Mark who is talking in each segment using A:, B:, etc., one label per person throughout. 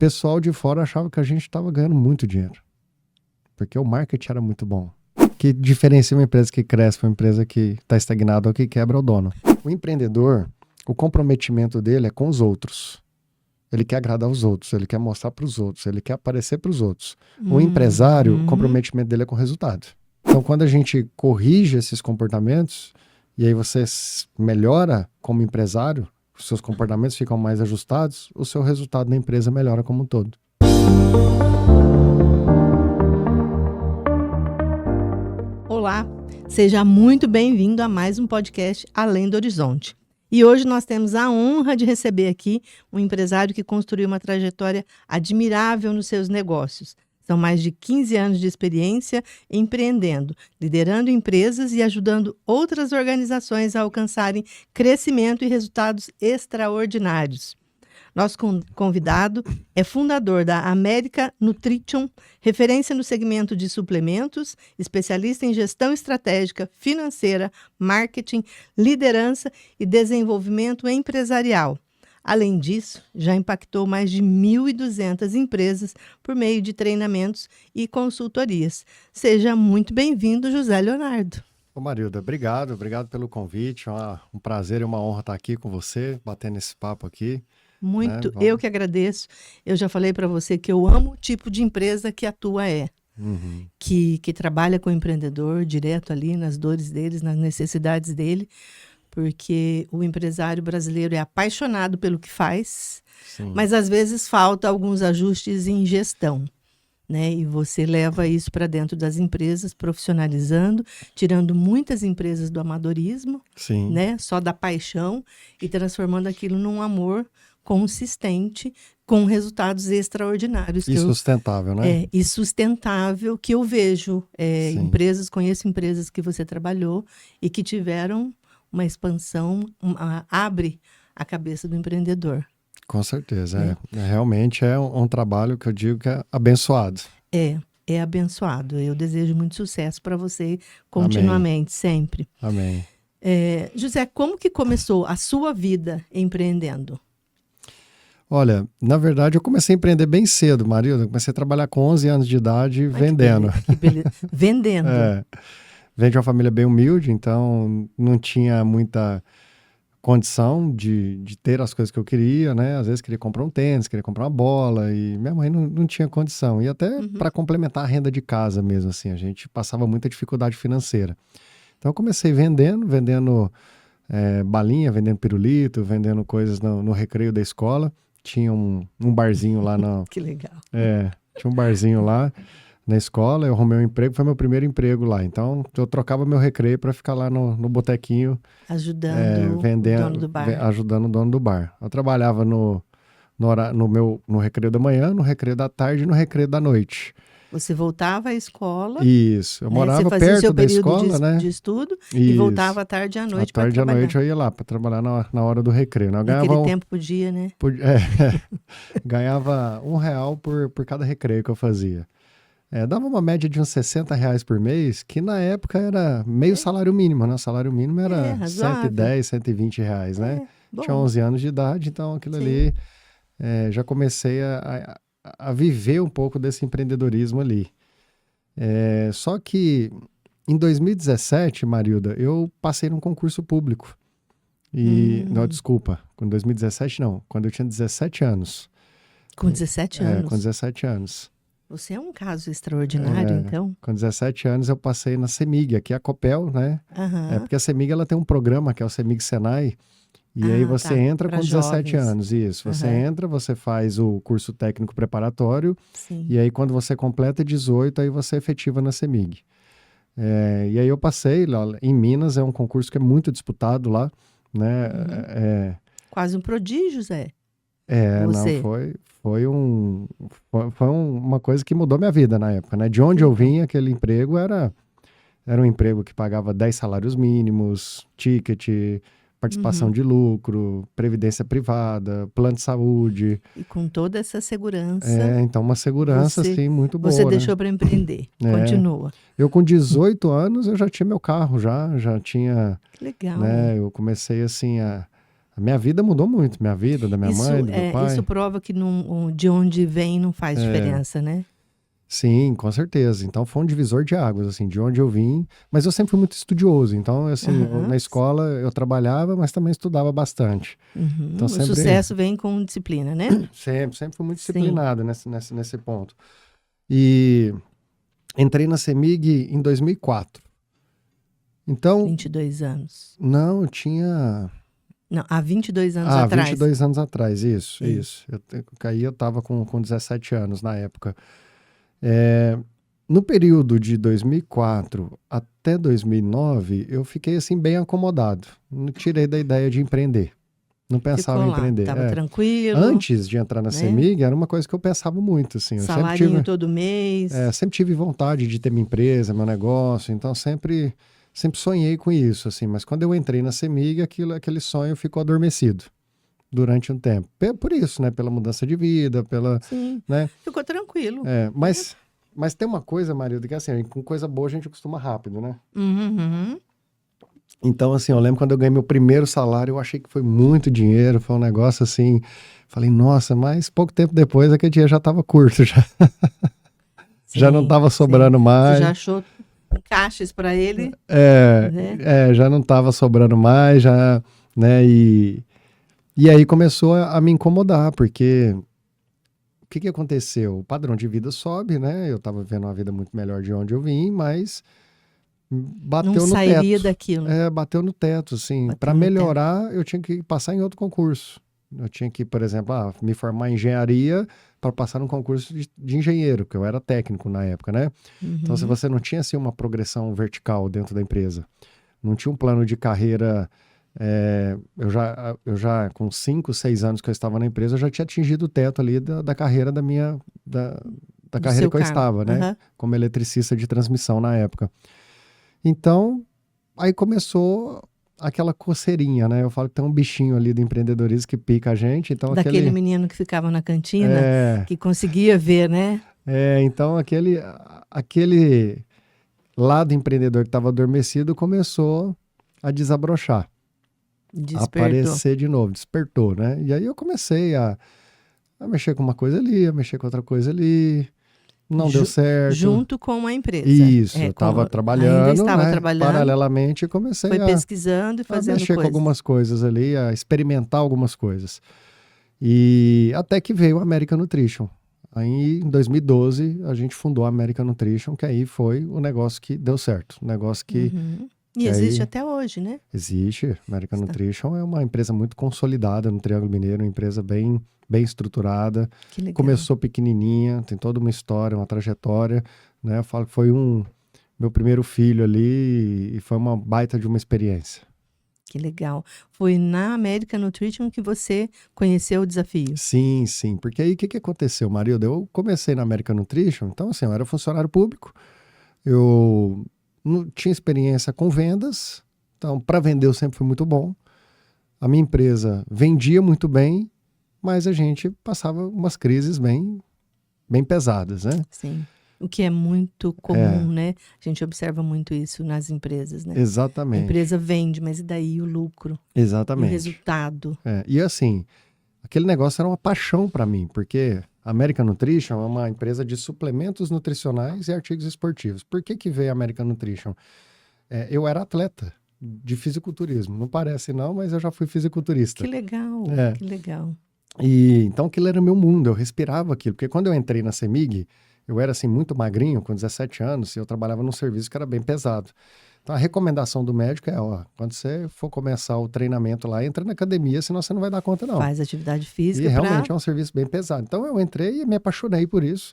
A: pessoal de fora achava que a gente estava ganhando muito dinheiro, porque o marketing era muito bom. Que diferencia uma empresa que cresce para uma empresa que está estagnada ou que quebra o dono. O empreendedor, o comprometimento dele é com os outros. Ele quer agradar os outros, ele quer mostrar para os outros, ele quer aparecer para os outros. O empresário, o comprometimento dele é com o resultado. Então, quando a gente corrige esses comportamentos, e aí você melhora como empresário, os seus comportamentos ficam mais ajustados, o seu resultado na empresa melhora como um todo.
B: Olá, seja muito bem-vindo a mais um podcast Além do Horizonte. E hoje nós temos a honra de receber aqui um empresário que construiu uma trajetória admirável nos seus negócios. São mais de 15 anos de experiência empreendendo, liderando empresas e ajudando outras organizações a alcançarem crescimento e resultados extraordinários. Nosso convidado é fundador da America Nutrition, referência no segmento de suplementos, especialista em gestão estratégica, financeira, marketing, liderança e desenvolvimento empresarial. Além disso, já impactou mais de 1.200 empresas por meio de treinamentos e consultorias. Seja muito bem-vindo, José Leonardo.
A: Ô Marilda, obrigado pelo convite. Um prazer e uma honra estar aqui com você, batendo esse papo aqui.
B: Muito, eu que agradeço. Eu já falei para você que eu amo o tipo de empresa que a tua é. Que trabalha com o empreendedor direto ali nas dores deles, nas necessidades dele, porque o empresário brasileiro é apaixonado pelo que faz, sim, mas às vezes falta alguns ajustes em gestão, né? E você leva isso para dentro das empresas, profissionalizando, tirando muitas empresas do amadorismo, sim, né? Só da paixão, e transformando aquilo num amor consistente, com resultados extraordinários.
A: E sustentável, né?
B: E sustentável, que eu vejo conheço empresas que você trabalhou e que tiveram uma expansão, abre a cabeça do empreendedor.
A: Com certeza, realmente é um trabalho que eu digo que é abençoado.
B: É abençoado. Eu desejo muito sucesso para você continuamente, sempre.
A: Amém.
B: José, como que começou a sua vida empreendendo?
A: Olha, na verdade eu comecei a empreender bem cedo, Marilda. Eu comecei a trabalhar com 11 anos de idade vendendo.
B: Que beleza. Vendendo.
A: Venho de uma família bem humilde, então não tinha muita condição de ter as coisas que eu queria, né? Às vezes queria comprar um tênis, queria comprar uma bola, e minha mãe não tinha condição. E até para complementar a renda de casa mesmo, assim, a gente passava muita dificuldade financeira. Então eu comecei vendendo balinha, vendendo pirulito, vendendo coisas no recreio da escola. Tinha um barzinho lá na...
B: Que legal.
A: Tinha um barzinho lá na escola, eu arrumei um emprego, foi meu primeiro emprego lá. Então, eu trocava meu recreio para ficar lá no botequinho.
B: Ajudando o dono do bar.
A: Ajudando o dono do bar. Eu trabalhava no recreio da manhã, no recreio da tarde e no recreio da noite.
B: Você voltava à escola.
A: Isso, eu morava
B: você fazia
A: perto
B: o seu
A: da escola, né?
B: De estudo. E voltava à tarde e à noite para trabalhar. À tarde e à noite
A: eu ia lá para trabalhar na hora do recreio. Eu ganhava
B: Naquele tempo podia, né?
A: Ganhava R$1 por cada recreio que eu fazia. Dava uma média de uns R$60 por mês, que na época era meio salário mínimo, né? O salário mínimo era R$110, R$120, né? Tinha 11 anos de idade, então aquilo ali já comecei a viver um pouco desse empreendedorismo ali. Só que em 2017, Marilda, eu passei num concurso público. Não, desculpa, em 2017 não, quando eu tinha 17 anos.
B: Com 17 anos?
A: Com 17 anos.
B: Você é um caso extraordinário, então?
A: Com 17 anos eu passei na CEMIG, que é a Copel, né? Porque a CEMIG ela tem um programa que é o CEMIG Senai, e aí você entra com 17 anos, isso. Você entra, você faz o curso técnico preparatório, e aí quando você completa 18, aí você efetiva na CEMIG. E aí eu passei lá em Minas, é um concurso que é muito disputado lá, né?
B: Quase um prodígio, Zé.
A: Foi uma coisa que mudou minha vida na época, né? De onde eu vim, aquele emprego era um emprego que pagava 10 salários mínimos, ticket, participação de lucro, previdência privada, plano de saúde.
B: E com toda essa segurança.
A: Então uma segurança, assim, muito boa.
B: Você deixou para empreender. Continua.
A: Eu com 18 anos, eu já tinha meu carro, já tinha...
B: Que legal.
A: Né? Eu comecei, assim, A minha vida mudou muito, minha vida, da minha mãe, do meu pai.
B: Isso prova que de onde vem não faz diferença, né?
A: Sim, com certeza. Então foi um divisor de águas, assim, de onde eu vim. Mas eu sempre fui muito estudioso. Então, assim, na escola eu trabalhava, mas também estudava bastante. Então,
B: O sucesso vem com disciplina, né?
A: Sempre fui muito disciplinado nesse ponto. E entrei na CEMIG em 2004. Então...
B: 22 anos.
A: Não, eu tinha...
B: Não, há 22 anos atrás.
A: 22 anos atrás, isso. Eu estava com 17 anos na época. No período de 2004 até 2009, eu fiquei assim bem acomodado. Não tirei da ideia de empreender. Não pensava em empreender.
B: Estava tranquilo.
A: Antes de entrar na CEMIG, era uma coisa que eu pensava muito. Assim.
B: Salário todo mês.
A: Sempre tive vontade de ter minha empresa, meu negócio. Então, sempre sonhei com isso. Assim. Mas quando eu entrei na CEMIG, aquele sonho ficou adormecido durante um tempo. Por isso, né? Pela mudança de vida,
B: Sim,
A: né?
B: ficou tranquilo.
A: Mas tem uma coisa, Marilda, que assim, com coisa boa a gente acostuma rápido, né? Então, assim, eu lembro quando eu ganhei meu primeiro salário, eu achei que foi muito dinheiro, foi um negócio assim, falei, nossa, mas pouco tempo depois aquele dinheiro já estava curto, já não estava sobrando mais.
B: Você já achou caixas para ele?
A: Já não estava sobrando mais, já, né, e aí começou a me incomodar, porque o que aconteceu? O padrão de vida sobe, né, eu estava vivendo uma vida muito melhor de onde eu vim, mas... bateu
B: não
A: no
B: sairia
A: teto.
B: daquilo.
A: Bateu no teto, assim. Para melhorar, eu tinha que passar em outro concurso. Eu tinha que, por exemplo, me formar em engenharia para passar num concurso de engenheiro, porque eu era técnico na época, né? Então, se você não tinha, assim, uma progressão vertical dentro da empresa, não tinha um plano de carreira... eu já, com 5, 6 anos que eu estava na empresa, eu já tinha atingido o teto ali da carreira da carreira que eu estava, né? Como eletricista de transmissão na época. Então, aí começou aquela coceirinha, né? Eu falo que tem um bichinho ali do empreendedorismo que pica a gente. Então
B: daquele menino que ficava na cantina, que conseguia ver, né?
A: Então aquele lado empreendedor que estava adormecido começou a desabrochar. A aparecer de novo, despertou, né? E aí eu comecei a mexer com uma coisa ali, a mexer com outra coisa ali... Não deu certo.
B: Junto com a empresa.
A: Isso, eu estava trabalhando,
B: ainda estava trabalhando.
A: Paralelamente comecei a
B: pesquisando e fazendo
A: mexer com algumas coisas ali, a experimentar algumas coisas. E até que veio a American Nutrition. Aí, em 2012, a gente fundou a American Nutrition, que aí foi o negócio que deu certo. O negócio que...
B: E existe até hoje, né?
A: Existe. American Nutrition é uma empresa muito consolidada no Triângulo Mineiro, uma empresa bem estruturada.
B: Que legal.
A: Começou pequenininha, tem toda uma história, uma trajetória, né? Eu falo que foi meu primeiro filho ali e foi uma baita de uma experiência.
B: Que legal. Foi na American Nutrition que você conheceu o desafio?
A: Sim, porque aí o que aconteceu, Marilda? Eu comecei na American Nutrition, então assim, eu era funcionário público, eu não tinha experiência com vendas, então para vender eu sempre fui muito bom. A minha empresa vendia muito bem, mas a gente passava umas crises bem pesadas, né?
B: Sim, o que é muito comum, né? A gente observa muito isso nas empresas, né?
A: Exatamente.
B: A empresa vende, mas e daí o lucro?
A: Exatamente.
B: E o resultado?
A: E assim, aquele negócio era uma paixão para mim, porque a American Nutrition é uma empresa de suplementos nutricionais e artigos esportivos. Por que veio a American Nutrition? Eu era atleta de fisiculturismo. Não parece não, mas eu já fui fisiculturista.
B: Que legal, que legal.
A: E então aquilo era meu mundo, eu respirava aquilo. Porque quando eu entrei na CEMIG, eu era assim muito magrinho, com 17 anos, e eu trabalhava num serviço que era bem pesado. Então a recomendação do médico é, quando você for começar o treinamento lá, entra na academia, senão você não vai dar conta não.
B: Faz atividade física.
A: E realmente é um serviço bem pesado. Então eu entrei e me apaixonei por isso.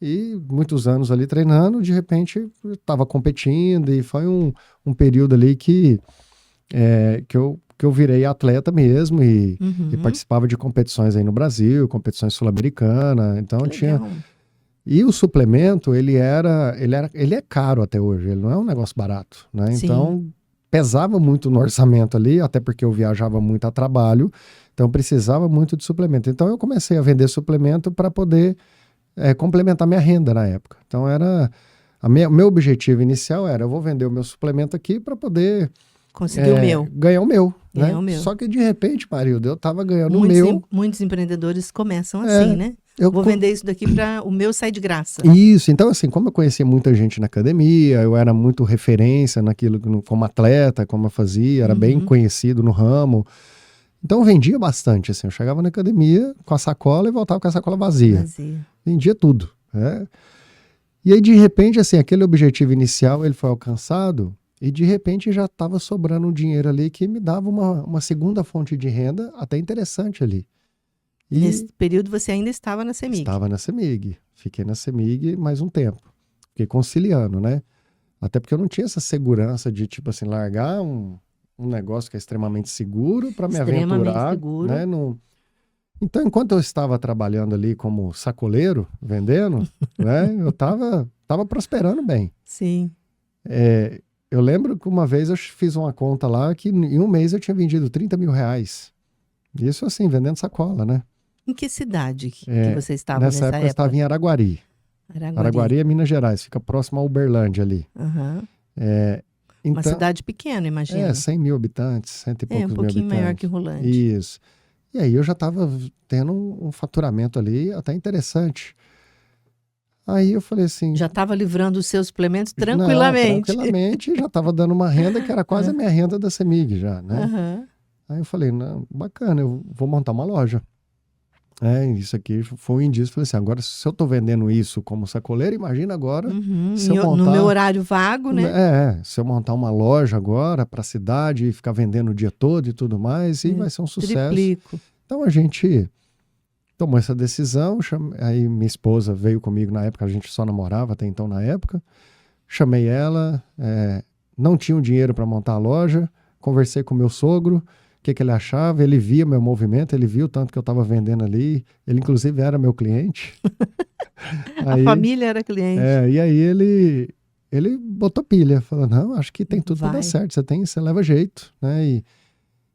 A: E muitos anos ali treinando, de repente estava competindo e foi um período ali que eu virei atleta mesmo e participava de competições aí no Brasil, competições sul-americanas. Então tinha... E o suplemento, ele é caro até hoje, ele não é um negócio barato, né?
B: Sim.
A: Então, pesava muito no orçamento ali, até porque eu viajava muito a trabalho, então precisava muito de suplemento. Então, eu comecei a vender suplemento para poder complementar minha renda na época. Então, meu objetivo inicial era, eu vou vender o meu suplemento aqui para poder
B: Conseguiu o meu.
A: Ganhar o meu, né?
B: Ganhar o meu.
A: Só que de repente, Marilda, eu tava ganhando o meu.
B: Muitos empreendedores começam assim, né? Vou vender isso daqui para o meu sair de graça.
A: Isso, então assim, como eu conhecia muita gente na academia, eu era muito referência naquilo como atleta, como eu fazia, era bem conhecido no ramo. Então eu vendia bastante, assim, eu chegava na academia com a sacola e voltava com a sacola vazia. Vendia tudo, né? E aí de repente, assim, aquele objetivo inicial, ele foi alcançado e de repente já estava sobrando um dinheiro ali que me dava uma segunda fonte de renda até interessante ali. E
B: nesse período você ainda estava na CEMIG?
A: Estava na CEMIG. Fiquei na CEMIG mais um tempo. Fiquei conciliando, né? Até porque eu não tinha essa segurança de, tipo assim, largar um negócio que é extremamente seguro para me aventurar.
B: Seguro.
A: Né? Então, enquanto eu estava trabalhando ali como sacoleiro, vendendo, né? Eu estava prosperando bem.
B: Sim.
A: Eu lembro que uma vez eu fiz uma conta lá que em um mês eu tinha vendido 30 mil reais. Isso assim, vendendo sacola, né?
B: Em que cidade que você estava
A: nessa época? Eu estava em Araguari. Araguari é Minas Gerais, fica próximo a Uberlândia ali.
B: Então, uma cidade pequena, imagina.
A: 100 mil habitantes, 100 e poucos mil habitantes.
B: Um pouquinho maior que Rolândia.
A: Isso. E aí eu já estava tendo um faturamento ali até interessante. Aí eu falei assim...
B: Já estava livrando os seus suplementos tranquilamente.
A: Tranquilamente, já estava dando uma renda que era quase a minha renda da CEMIG já, né? Aí eu falei, não, bacana, eu vou montar uma loja. Isso aqui foi um indício. Falei assim, agora se eu estou vendendo isso como sacoleiro, imagina agora se eu montar...
B: No meu horário vago, né?
A: Se eu montar uma loja agora para a cidade e ficar vendendo o dia todo e tudo mais, e vai ser um sucesso.
B: Triplico.
A: Então a gente tomou essa decisão, aí minha esposa veio comigo na época, a gente só namorava até então na época, chamei ela, não tinha um dinheiro para montar a loja, conversei com meu sogro, o que ele achava, ele via meu movimento, ele viu o tanto que eu estava vendendo ali, ele inclusive era meu cliente.
B: A família era cliente.
A: E aí ele botou pilha, falou, não, acho que tem tudo para dar certo, você leva jeito, né?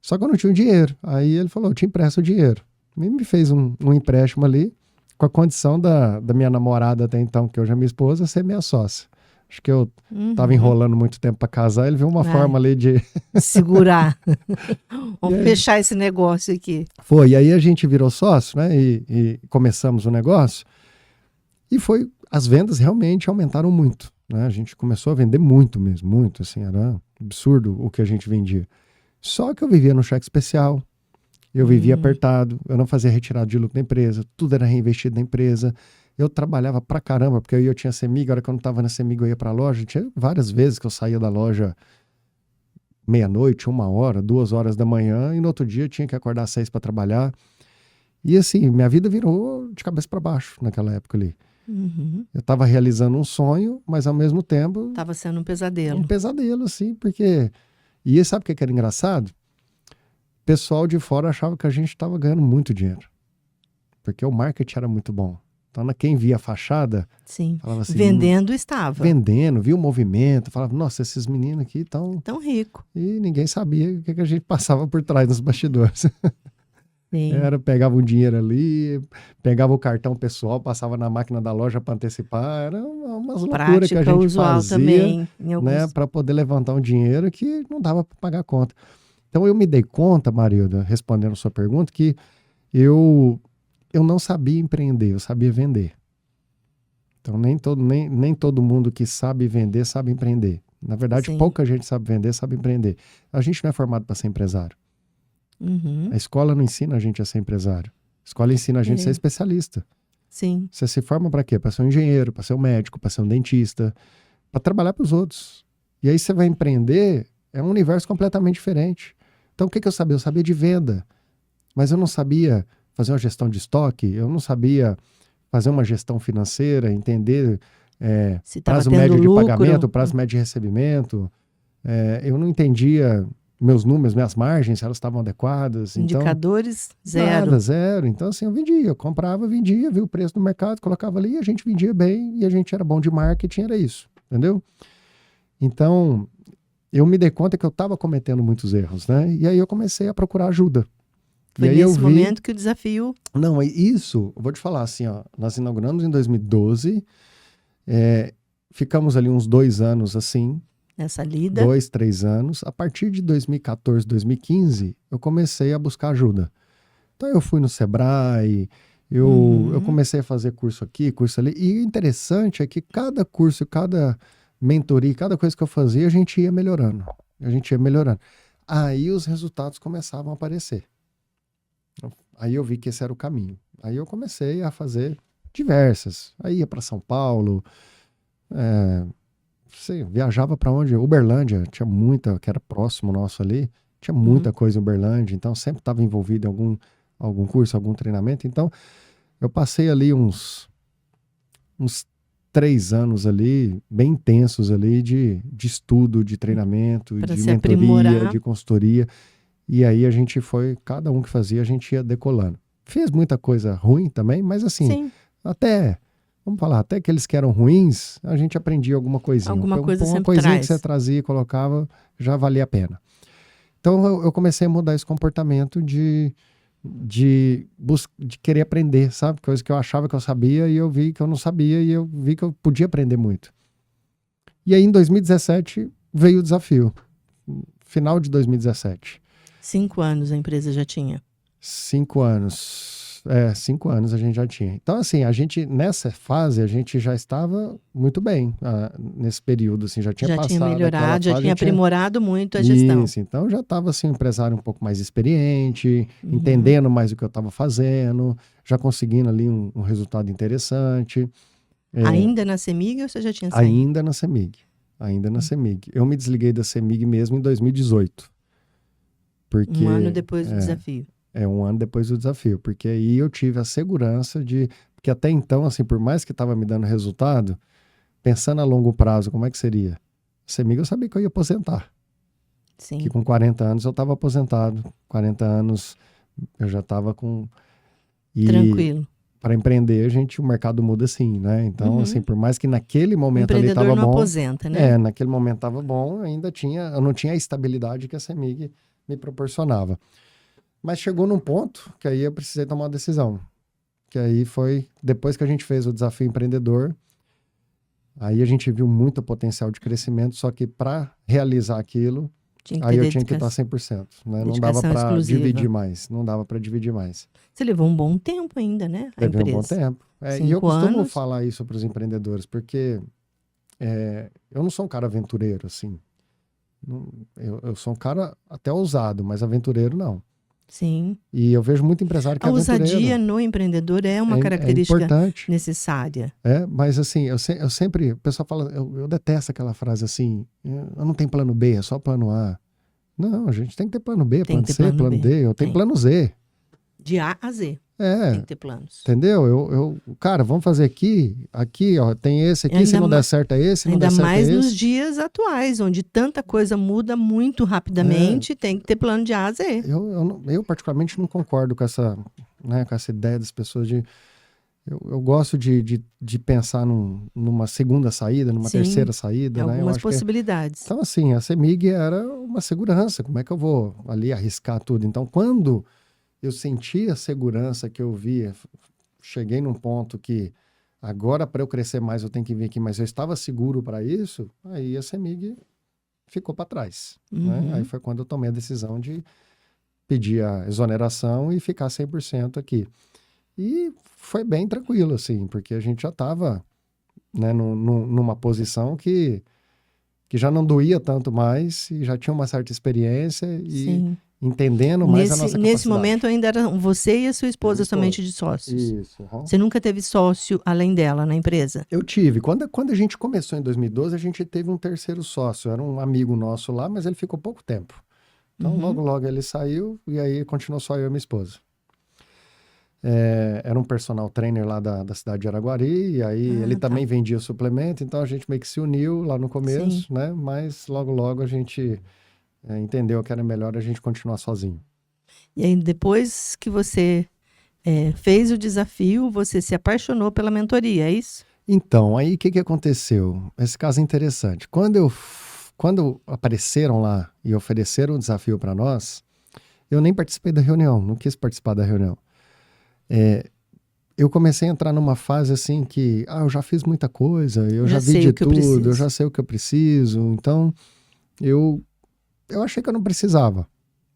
A: Só que eu não tinha o dinheiro, aí ele falou, eu te empresto o dinheiro. E me fez um empréstimo ali, com a condição da minha namorada até então, que hoje é minha esposa, ser minha sócia. Acho que eu estava enrolando muito tempo para casar, ele viu uma forma ali de...
B: segurar. Vamos fechar esse negócio aqui.
A: Foi, e aí a gente virou sócio, né? E começamos o negócio. E as vendas realmente aumentaram muito, né? A gente começou a vender muito mesmo, muito, assim, era absurdo o que a gente vendia. Só que eu vivia no cheque especial, eu vivia apertado, eu não fazia retirada de lucro da empresa, tudo era reinvestido na empresa. Eu trabalhava pra caramba, porque eu tinha CEMIG, a hora que eu não estava na CEMIG eu ia pra loja. Tinha várias vezes que eu saía da loja meia-noite, 1h, 2h da manhã, e no outro dia eu tinha que acordar às 6 para trabalhar. E assim, minha vida virou de cabeça para baixo naquela época ali. Eu estava realizando um sonho, mas ao mesmo tempo...
B: Estava sendo um pesadelo.
A: Um pesadelo, assim, porque... E sabe o que era engraçado? O pessoal de fora achava que a gente estava ganhando muito dinheiro. Porque o marketing era muito bom. Então, quem via a fachada, falava assim...
B: Vendendo estava.
A: Vendendo, via o movimento, falava, nossa, esses meninos aqui estão...
B: Tão rico.
A: E ninguém sabia o que a gente passava por trás nos bastidores.
B: Sim.
A: Pegava um dinheiro ali, pegava o cartão pessoal, passava na máquina da loja para antecipar. Era umas loucuras que a gente fazia
B: também,
A: né, para poder levantar um dinheiro que não dava para pagar a conta. Então eu me dei conta, Marilda, respondendo a sua pergunta, que eu não sabia empreender, eu sabia vender. Então nem todo mundo que sabe vender sabe empreender. Na verdade, pouca gente sabe vender, sabe empreender. A gente não é formado para ser empresário. A escola não ensina a gente a ser empresário. A escola ensina a gente a ser especialista.
B: Sim.
A: Você se forma para quê? Para ser um engenheiro, para ser um médico, para ser um dentista, para trabalhar para os outros. E aí você vai empreender, é um universo completamente diferente. Então o que eu sabia? Eu sabia de venda, mas eu não sabia fazer uma gestão de estoque, eu não sabia fazer uma gestão financeira, entender prazo médio de pagamento, prazo médio de recebimento. Eu não entendia meus números, minhas margens, se elas estavam adequadas.
B: Indicadores, zero.
A: Nada, zero. Então, assim, eu vendia, eu comprava, vendia, via o preço do mercado, colocava ali, a gente vendia bem e a gente era bom de marketing, era isso, entendeu? Então, eu me dei conta que eu estava cometendo muitos erros, né? E aí eu comecei a procurar ajuda.
B: Foi
A: e aí
B: nesse momento que o desafio...
A: Não, isso, eu vou te falar assim, ó, nós inauguramos em 2012, ficamos ali uns 2 anos assim,
B: nessa lida.
A: 2, 3 anos. A partir de 2014, 2015, eu comecei a buscar ajuda. Então eu fui no Sebrae, eu comecei a fazer curso aqui, curso ali. E o interessante é que cada curso, cada mentoria, cada coisa que eu fazia, a gente ia melhorando. Aí os resultados começavam a aparecer. Aí eu vi que esse era o caminho. Aí eu comecei a fazer diversas. Aí ia para São Paulo, viajava para onde? Uberlândia, tinha muita, que era próximo nosso ali, tinha muita coisa em Uberlândia, então sempre estava envolvido em algum curso, algum treinamento. Então eu passei ali uns 3 anos ali, bem intensos ali, de estudo, de treinamento,
B: Pra
A: de
B: se
A: mentoria,
B: aprimorar.
A: de consultoria. E aí a gente foi, cada um que fazia, a gente ia decolando. Fiz muita coisa ruim também, mas assim,
B: Sim,
A: vamos falar, até aqueles que eram ruins, a gente aprendia alguma coisinha.
B: alguma coisa
A: Uma
B: sempre
A: coisinha que
B: traz.
A: você trazia e colocava, já valia a pena. Então eu comecei a mudar esse comportamento de querer aprender, sabe? Coisa que eu achava que eu sabia e eu vi que eu não sabia e eu vi que eu podia aprender muito. E aí em 2017 veio o desafio. Final de 2017.
B: 5 anos a empresa já tinha.
A: 5 anos. 5 anos a gente já tinha. Então, assim, nessa fase, a gente já estava muito bem, nesse período, assim, já tinha
B: Já
A: passado
B: tinha
A: aquela
B: melhorado, já
A: fase,
B: tinha aprimorado muito a gestão.
A: Isso, então já estava, assim, um empresário um pouco mais experiente,
B: Uhum.
A: entendendo mais o que eu estava fazendo, já conseguindo ali um resultado interessante.
B: Ainda na CEMIG ou você já tinha saído?
A: Ainda na CEMIG. Eu me desliguei da CEMIG mesmo em 2018. Porque,
B: Um ano depois do desafio.
A: 1 ano depois do desafio, porque aí eu tive a segurança porque até então, assim, por mais que estava me dando resultado, pensando a longo prazo, como é que seria? CEMIG eu sabia que eu ia aposentar,
B: Sim.
A: que com 40 anos eu estava aposentado, 40 anos eu já estava com... E
B: Tranquilo.
A: para empreender, o mercado muda assim, né? Então, assim, por mais que naquele
B: O
A: momento ali
B: empreendedor
A: estava
B: não
A: bom...
B: aposenta, né?
A: naquele momento estava bom, eu não tinha a estabilidade que a CEMIG me proporcionava. Mas chegou num ponto que aí eu precisei tomar uma decisão. Que aí foi, depois que a gente fez o desafio empreendedor, aí a gente viu muito potencial de crescimento, só que para realizar aquilo,
B: Tinha que
A: aí
B: ter
A: eu tinha que estar 100%. Né? Não dava
B: dedicação
A: para
B: exclusiva.
A: dividir mais. Não dava para dividir mais.
B: Você levou um bom tempo ainda, né? A
A: Levei um
B: empresa.
A: bom tempo. E
B: 5
A: eu costumo
B: anos.
A: falar isso para os empreendedores, porque eu não sou um cara aventureiro, assim. Eu sou um cara até ousado, mas aventureiro não.
B: Sim.
A: E eu vejo muito empresário que é
B: A ousadia
A: aventureiro.
B: no empreendedor é uma
A: É
B: característica
A: importante.
B: necessária.
A: Mas assim, eu sempre, o pessoal fala, eu detesto aquela frase assim, eu não tenho plano B, é só plano A. Não, a gente tem que ter plano B,
B: Tem
A: plano
B: que ter
A: C,
B: plano
A: plano
B: B.
A: D, eu tenho
B: Tem.
A: plano Z.
B: De A a Z. Tem que ter planos.
A: Entendeu? Cara, vamos fazer aqui, ó, tem esse aqui, se não der certo é esse, se não der certo é esse.
B: Ainda mais nos dias atuais, onde tanta coisa muda muito rapidamente, tem que ter plano de A a Z.
A: Eu particularmente não concordo com essa ideia das pessoas de... Eu gosto de pensar numa segunda saída, numa terceira saída.
B: Algumas possibilidades.
A: Então, assim, a CEMIG era uma segurança. Como é que eu vou ali arriscar tudo? Então, quando eu senti a segurança que eu via, cheguei num ponto que agora para eu crescer mais eu tenho que vir aqui, mas eu estava seguro para isso, aí a CEMIG ficou para trás. Né? Aí foi quando eu tomei a decisão de pedir a exoneração e ficar 100% aqui. E foi bem tranquilo, assim, porque a gente já estava, né, numa posição que já não doía tanto mais e já tinha uma certa experiência e entendendo mais a nossa capacidade.
B: Nesse momento ainda era você e a sua esposa somente de sócios.
A: Isso.
B: Você nunca teve sócio além dela na empresa?
A: Eu tive. Quando a gente começou em 2012, a gente teve um terceiro sócio. Era um amigo nosso lá, mas ele ficou pouco tempo. Então, logo ele saiu e aí continuou só eu e minha esposa. Era um personal trainer lá da cidade de Araguari, e aí ele também vendia suplemento, então a gente meio que se uniu lá no começo, né? Mas logo a gente entendeu que era melhor a gente continuar sozinho.
B: E aí depois que você fez o desafio, você se apaixonou pela mentoria, é isso?
A: Então, aí o que aconteceu? Esse caso é interessante. Quando apareceram lá e ofereceram o desafio para nós, eu nem participei da reunião, não quis participar da reunião. eu comecei a entrar numa fase assim que, eu já fiz muita coisa, eu já vi
B: sei
A: de
B: o que eu
A: tudo,
B: preciso.
A: eu já sei o que eu preciso, então eu achei que eu não precisava,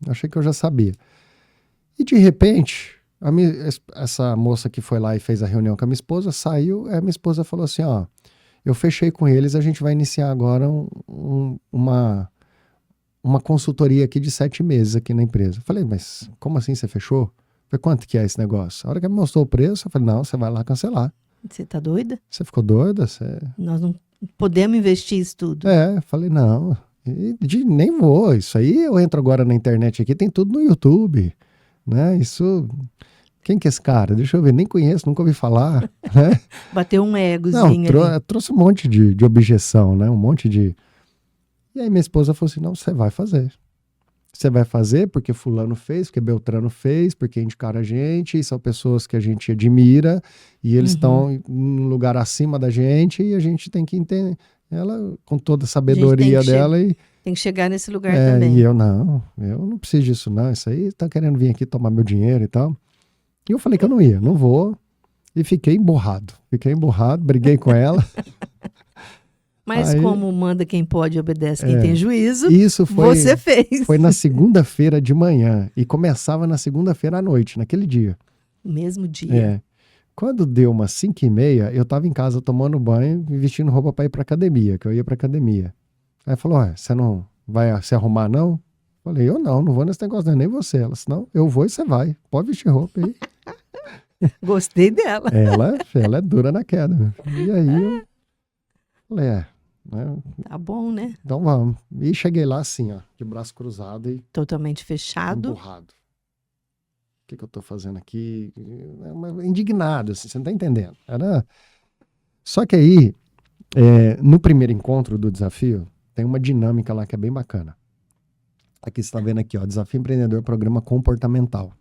A: eu achei que eu já sabia. E de repente, essa moça que foi lá e fez a reunião com a minha esposa, saiu, a minha esposa falou assim, eu fechei com eles, a gente vai iniciar agora uma consultoria aqui de 7 meses aqui na empresa. Eu falei, mas como assim você fechou? Eu falei, quanto que é esse negócio? A hora que ela me mostrou o preço, eu falei, não, você vai lá cancelar.
B: Você tá doida?
A: Você ficou doida?
B: Nós não podemos investir isso tudo.
A: Eu falei, não, nem vou. Isso aí eu entro agora na internet aqui, tem tudo no YouTube, né? Isso, quem que é esse cara? Deixa eu ver, nem conheço, nunca ouvi falar, né?
B: Bateu um
A: Não,
B: egozinho ali.
A: trouxe um monte de objeção, né? Um monte de... E aí minha esposa falou assim, não, você vai fazer. Você vai fazer porque fulano fez, porque Beltrano fez, porque indicaram a gente, e são pessoas que a gente admira, e eles estão em um lugar acima da gente, e a gente tem que entender ela com toda a sabedoria dela.
B: Tem que chegar nesse lugar também.
A: E eu não preciso disso não, isso aí tá querendo vir aqui tomar meu dinheiro e tal. E eu falei que eu não ia, não vou, e fiquei emburrado, briguei com ela.
B: Mas
A: aí,
B: como manda quem pode, obedece quem tem juízo,
A: isso
B: você fez.
A: Foi na segunda-feira de manhã e começava na segunda-feira à noite, naquele dia.
B: Mesmo dia.
A: Quando deu umas 5h30, eu tava em casa tomando banho e vestindo roupa para ir pra academia, que eu ia pra academia. Aí falou, você não vai se arrumar não? Falei, eu não vou nesse negócio, não é nem você. Ela disse, não, eu vou e você vai, pode vestir roupa aí.
B: Gostei dela.
A: Ela é dura na queda. E aí eu falei,
B: tá bom, né?
A: Então vamos. E cheguei lá assim, de braço cruzado e...
B: Totalmente fechado.
A: Emburrado. O que eu tô fazendo aqui? Indignado, assim, você não tá entendendo. Só que aí, no primeiro encontro do desafio, tem uma dinâmica lá que é bem bacana. Aqui você está vendo aqui, Desafio Empreendedor Programa Comportamental.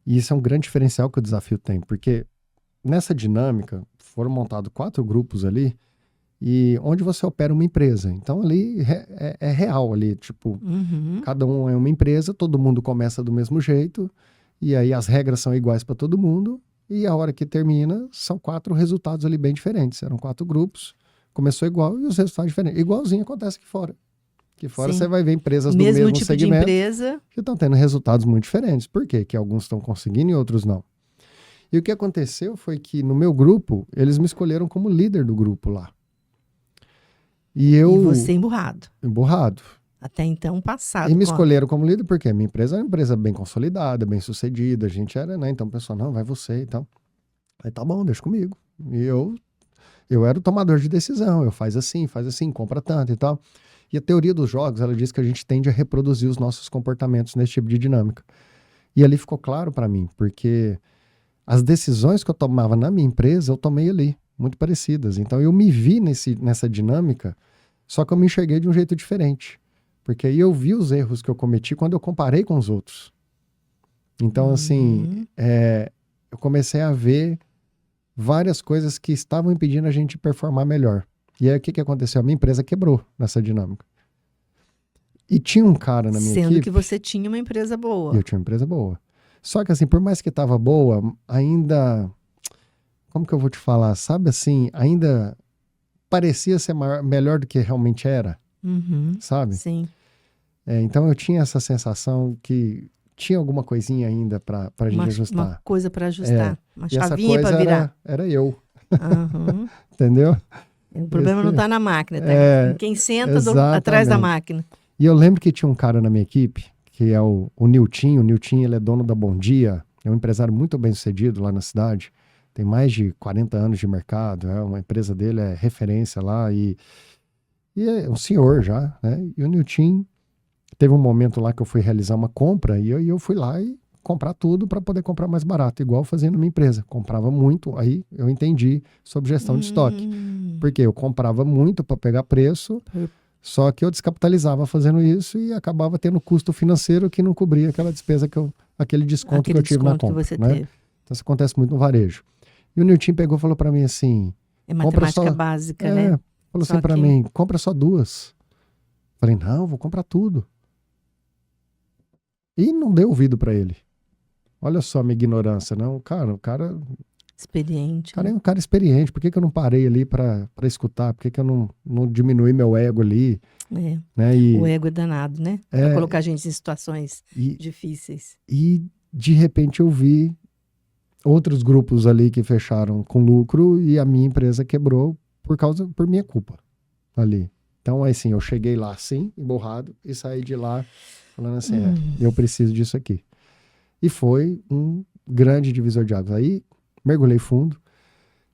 A: E isso é um grande diferencial que o desafio tem, porque nessa dinâmica foram montados 4 grupos ali, e onde você opera uma empresa. Então ali é real ali, tipo, cada um é uma empresa, todo mundo começa do mesmo jeito, e aí as regras são iguais para todo mundo, e a hora que termina são 4 resultados ali bem diferentes. Eram 4 grupos, começou igual e os resultados diferentes. Igualzinho acontece aqui fora. Aqui fora você vai ver empresas do mesmo
B: tipo
A: segmento
B: de empresa
A: que estão tendo resultados muito diferentes. Por quê? Que alguns estão conseguindo e outros não. E o que aconteceu foi que no meu grupo, eles me escolheram como líder do grupo lá. E
B: você emburrado.
A: Emburrado.
B: Até então passado.
A: E me escolheram como líder porque minha empresa é uma empresa bem consolidada, bem sucedida. A gente era, né? Então o pessoal, não, vai você e tal. Aí tá bom, deixa comigo. E eu era o tomador de decisão. Eu faz assim, compra tanto e tal. E a teoria dos jogos, ela diz que a gente tende a reproduzir os nossos comportamentos nesse tipo de dinâmica. E ali ficou claro para mim, porque as decisões que eu tomava na minha empresa, eu tomei ali, muito parecidas. Então eu me vi nessa dinâmica, só que eu me enxerguei de um jeito diferente. Porque aí eu vi os erros que eu cometi quando eu comparei com os outros. Então, assim, eu comecei a ver várias coisas que estavam impedindo a gente de performar melhor. E aí o que aconteceu? A minha empresa quebrou nessa dinâmica. E tinha um cara na minha equipe...
B: Sendo que você tinha uma empresa boa.
A: E eu tinha uma empresa boa. Só que assim, por mais que estava boa, ainda... Como que eu vou te falar? Sabe assim, ainda parecia ser melhor do que realmente era. Sabe?
B: Sim.
A: Então eu tinha essa sensação que tinha alguma coisinha ainda pra gente ajustar.
B: Uma coisa para ajustar. Uma
A: e essa
B: chavinha
A: coisa
B: para virar.
A: Era eu. Entendeu?
B: O problema não está na máquina, tá? Em quem senta atrás da máquina.
A: E eu lembro que tinha um cara na minha equipe, que é o Nilton. O Nilton, ele é dono da Bom Dia, é um empresário muito bem sucedido lá na cidade, tem mais de 40 anos de mercado, uma empresa dele é referência lá, e é um senhor já, né? E o Nilton teve um momento lá que eu fui realizar uma compra, e eu fui lá e comprar tudo para poder comprar mais barato, igual fazia na minha empresa. Comprava muito, aí eu entendi sobre gestão de estoque. Porque eu comprava muito para pegar preço, só que eu descapitalizava fazendo isso e acabava tendo custo financeiro que não cobria aquela despesa aquele desconto que eu tive na compra. Né? Então isso acontece muito no varejo. E o Nilton pegou e falou para mim assim...
B: É matemática básica, né?
A: Falou assim para mim, compra só 2. Falei, não, vou comprar tudo. E não dei ouvido para ele. Olha só a minha ignorância, não? O cara
B: experiente.
A: O cara é um cara experiente, por que eu não parei ali para escutar? Por que eu não diminui meu ego ali?
B: É.
A: Né? E,
B: o ego é danado, né? Pra colocar a gente em situações difíceis.
A: E, de repente, eu vi outros grupos ali que fecharam com lucro e a minha empresa quebrou por minha culpa ali. Então, assim, eu cheguei lá assim, emborrado, e saí de lá falando assim, eu preciso disso aqui. E foi um grande divisor de águas. Aí, mergulhei fundo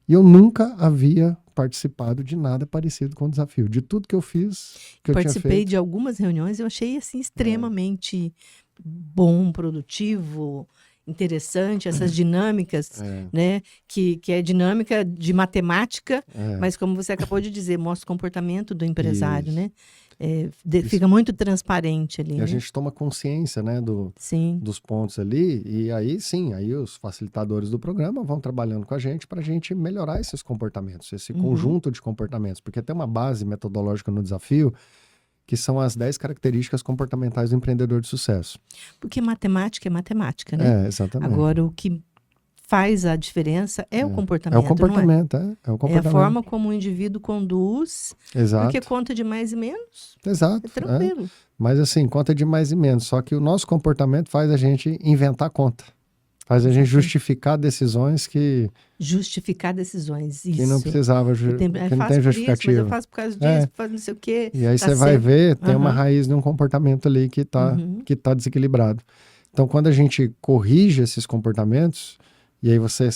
A: e eu nunca havia participado de nada parecido com o desafio. De tudo que eu fiz, que eu tinha
B: Participei
A: feito.
B: de algumas reuniões, eu achei assim extremamente bom, produtivo, interessante, essas dinâmicas, né? Que é dinâmica de matemática, mas como você acabou de dizer, mostra o comportamento do empresário,
A: Isso.
B: né? Fica muito transparente ali.
A: E a gente toma consciência, né, dos pontos ali, e aí sim, aí os facilitadores do programa vão trabalhando com a gente para a gente melhorar esses comportamentos, esse conjunto de comportamentos, porque tem uma base metodológica no desafio, que são as 10 características comportamentais do empreendedor de sucesso.
B: Porque matemática é matemática, né?
A: Exatamente.
B: Agora, o que faz a diferença é o comportamento.
A: É o comportamento,
B: não é?
A: É o comportamento.
B: É a forma como o indivíduo conduz.
A: Exato.
B: Porque conta de mais e menos.
A: Exato.
B: É tranquilo.
A: Mas assim, conta de mais e menos. Só que o nosso comportamento faz a gente inventar conta. Faz a gente justificar decisões que...
B: Justificar decisões, isso.
A: Que não precisava, que não tem justificativa.
B: Mas eu faço por causa disso, por causa não sei o quê.
A: E aí você vai ver, tem uma raiz de um comportamento ali que tá desequilibrado. Então, quando a gente corrige esses comportamentos, e aí você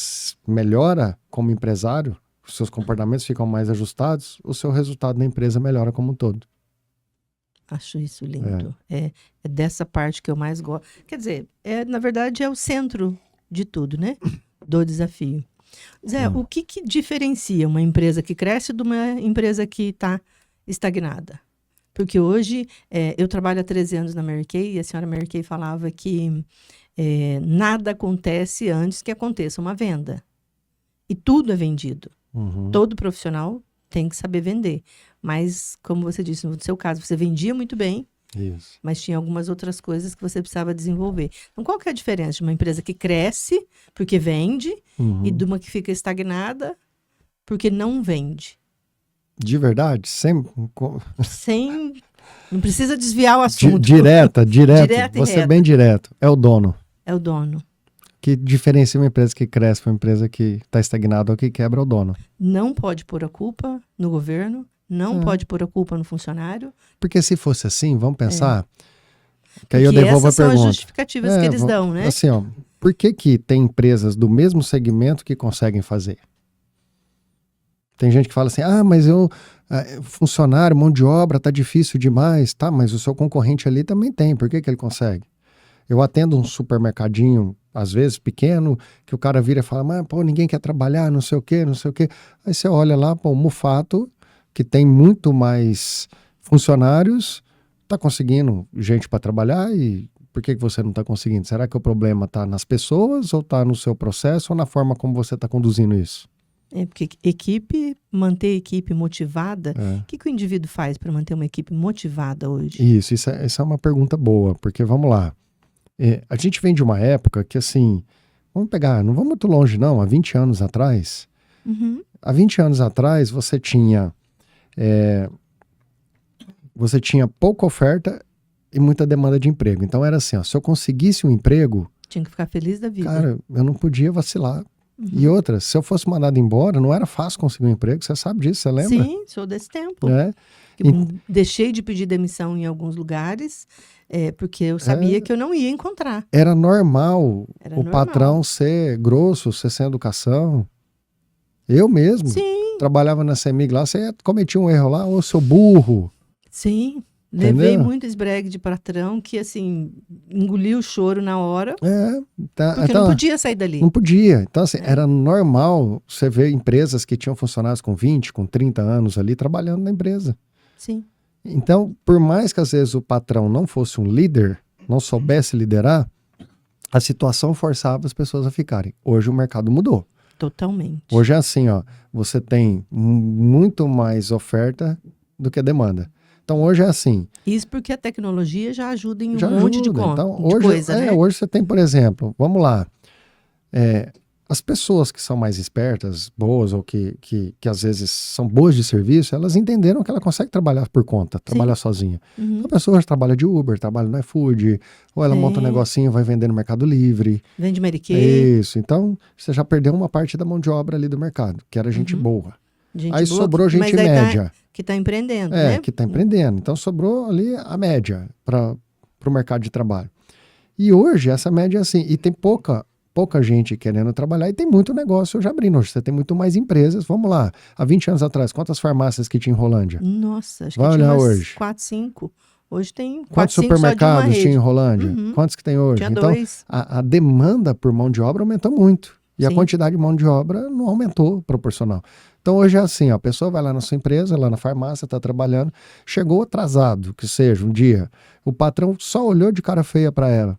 A: melhora como empresário, os seus comportamentos ficam mais ajustados, o seu resultado na empresa melhora como um todo.
B: Acho isso lindo. É dessa parte que eu mais gosto. Quer dizer, na verdade, é o centro de tudo, né? Do desafio. Zé, o que diferencia uma empresa que cresce de uma empresa que está estagnada? Porque hoje, eu trabalho há 13 anos na Mary Kay, e a senhora Mary Kay falava que nada acontece antes que aconteça uma venda. E tudo é vendido. Todo profissional tem que saber vender. Mas, como você disse, no seu caso, você vendia muito bem, mas tinha algumas outras coisas que você precisava desenvolver. Então, qual que é a diferença de uma empresa que cresce porque vende e de uma que fica estagnada porque não vende?
A: De verdade? Sem...
B: Não precisa desviar o assunto.
A: Direto.
B: Direto e
A: Você
B: reto.
A: Bem direto. É o dono.
B: É o dono.
A: Que diferencia uma empresa que cresce para uma empresa que está estagnada ou que quebra, é o dono.
B: Não pode pôr a culpa no governo, não pode pôr a culpa no funcionário.
A: Porque se fosse assim, vamos pensar... Que aí eu devolvo a pergunta.
B: Essas são as justificativas que eles dão, né?
A: Assim, ó, por que tem empresas do mesmo segmento que conseguem fazer? Tem gente que fala assim, mas funcionário, mão de obra, tá difícil demais. Tá, mas o seu concorrente ali também tem, por que ele consegue? Eu atendo um supermercadinho, às vezes pequeno, que o cara vira e fala, mas pô, ninguém quer trabalhar, não sei o quê. Aí você olha lá, pô, o Mufato, que tem muito mais funcionários, tá conseguindo gente para trabalhar, e por que você não está conseguindo? Será que o problema está nas pessoas, ou está no seu processo, ou na forma como você está conduzindo isso?
B: Porque manter a equipe motivada, o que o indivíduo faz para manter uma equipe motivada hoje?
A: Isso é uma pergunta boa, porque vamos lá, a gente vem de uma época que assim, vamos pegar, não vamos muito longe não, há 20 anos atrás, há 20 anos atrás você tinha pouca oferta e muita demanda de emprego. Então era assim, ó, se eu conseguisse um emprego...
B: Tinha que ficar feliz da vida.
A: Cara, eu não podia vacilar. E outra, se eu fosse mandado embora, não era fácil conseguir um emprego, você sabe disso, você lembra?
B: Sim, sou desse tempo. Deixei de pedir demissão em alguns lugares, porque eu sabia que eu não ia encontrar.
A: Era normal patrão ser grosso, ser sem educação. Eu mesmo trabalhava na CEMIG lá, você cometia um erro lá, ô seu burro.
B: Sim, levei muito esbregue de patrão que, assim, engoliu o choro na hora, porque não podia sair dali.
A: Não podia. Então, assim, era normal você ver empresas que tinham funcionários com 20, com 30 anos ali trabalhando na empresa.
B: Sim.
A: Então, por mais que às vezes o patrão não fosse um líder, não soubesse liderar, a situação forçava as pessoas a ficarem. Hoje o mercado mudou.
B: Totalmente.
A: Hoje é assim, ó, você tem muito mais oferta do que demanda. Então, hoje é assim.
B: Isso porque a tecnologia já ajuda em um monte de
A: então,
B: coisa, né?
A: Hoje você tem, por exemplo, vamos lá, As pessoas que são mais espertas, boas, ou que às vezes são boas de serviço, elas entenderam que ela consegue trabalhar por conta, trabalhar sozinha.
B: Uhum.
A: A pessoa já trabalha de Uber, trabalha no iFood, ou ela monta um negocinho, vai vender no Mercado Livre.
B: Vende Mary Kay.
A: Isso. Então, você já perdeu uma parte da mão de obra ali do mercado, que era gente boa.
B: Gente
A: Aí
B: boa,
A: sobrou gente
B: mas aí
A: média.
B: que está empreendendo, né?
A: Que está empreendendo. Então, sobrou ali a média para o mercado de trabalho. E hoje, essa média é assim. E tem pouca gente querendo trabalhar e tem muito negócio já abrindo. Hoje você tem muito mais empresas. Vamos lá, há 20 anos atrás, quantas farmácias que tinha em Rolândia?
B: Nossa, acho
A: Vai
B: que tinha
A: olhar
B: umas
A: hoje.
B: 4, 5. Hoje tem 4,
A: Quantos
B: 5 só de uma
A: supermercados
B: rede.
A: tinha em Rolândia? Quantos que tem hoje?
B: Tinha
A: Então,
B: 2.
A: a demanda por mão de obra aumentou muito. E a
B: Sim.
A: quantidade de mão de obra não aumentou proporcional. Então, hoje é assim, a pessoa vai lá na sua empresa, lá na farmácia, está trabalhando, chegou atrasado, que seja, um dia, o patrão só olhou de cara feia para ela.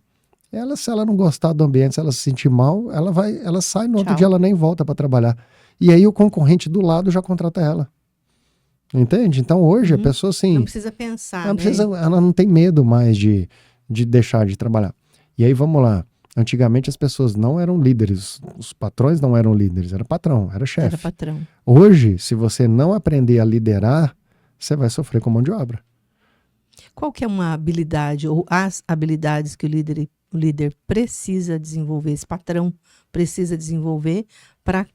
A: Se ela não gostar do ambiente, se ela se sentir mal, ela sai, no outro dia ela nem volta para trabalhar. E aí o concorrente do lado já contrata ela. Entende? Então hoje a pessoa assim...
B: Não precisa pensar,
A: ela não tem medo mais de deixar de trabalhar. E aí vamos lá. Antigamente as pessoas não eram líderes, os patrões não eram líderes, era patrão, era chefe.
B: Era patrão.
A: Hoje, se você não aprender a liderar, você vai sofrer com mão de obra.
B: Qual que é uma habilidade ou as habilidades que o líder precisa desenvolver, esse patrão precisa desenvolver para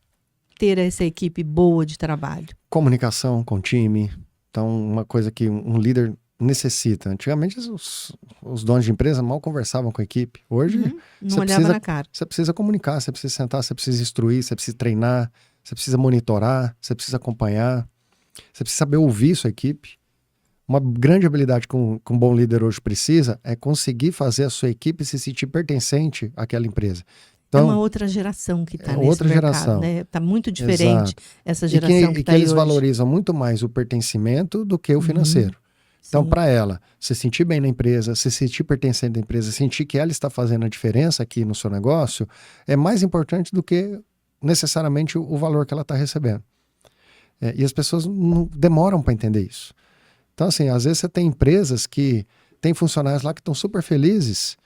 B: ter essa equipe boa de trabalho?
A: Comunicação com o time. Então, uma coisa que um líder necessita. Antigamente, os donos de empresa mal conversavam com a equipe. Hoje,
B: não olhava na cara.
A: Você precisa comunicar, você precisa sentar, você precisa instruir, você precisa treinar, você precisa monitorar, você precisa acompanhar, você precisa saber ouvir sua equipe. Uma grande habilidade que um bom líder hoje precisa é conseguir fazer a sua equipe se sentir pertencente àquela empresa. Então,
B: é uma outra geração que está nesse mercado, né? Está muito diferente essa geração que está aí hoje.
A: Eles valorizam muito mais o pertencimento do que o financeiro. Então, para ela se sentir bem na empresa, se sentir pertencente à empresa, sentir que ela está fazendo a diferença aqui no seu negócio, é mais importante do que necessariamente o valor que ela está recebendo. E as pessoas não demoram para entender isso. Então, assim, às vezes você tem empresas que tem funcionários lá que estão super felizes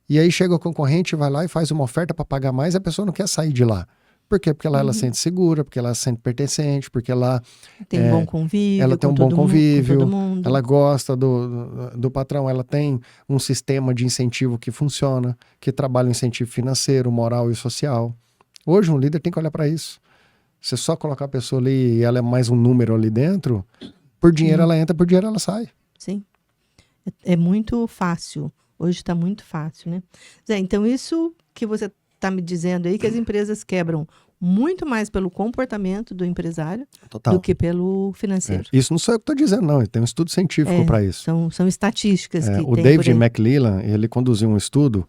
A: e aí chega o concorrente, vai lá e faz uma oferta para pagar mais e a pessoa não quer sair de lá. Por quê? Porque lá ela se sente segura, porque ela se sente pertencente, porque lá
B: tem um bom convívio,
A: ela tem um bom convívio,
B: com todo mundo.
A: Ela gosta do patrão, ela tem um sistema de incentivo que funciona, que trabalha o incentivo financeiro, moral e social. Hoje um líder tem que olhar para isso. Você só colocar a pessoa ali e ela é mais um número ali dentro, por dinheiro ela entra, por dinheiro ela sai.
B: Sim. É muito fácil. Hoje está muito fácil, né? Zé, então isso que você está me dizendo aí, que as empresas quebram muito mais pelo comportamento do empresário do que pelo financeiro.
A: Isso não sou eu que estou dizendo, não. Tem um estudo científico para isso.
B: São estatísticas que
A: o
B: tem
A: David McLellan, ele conduziu um estudo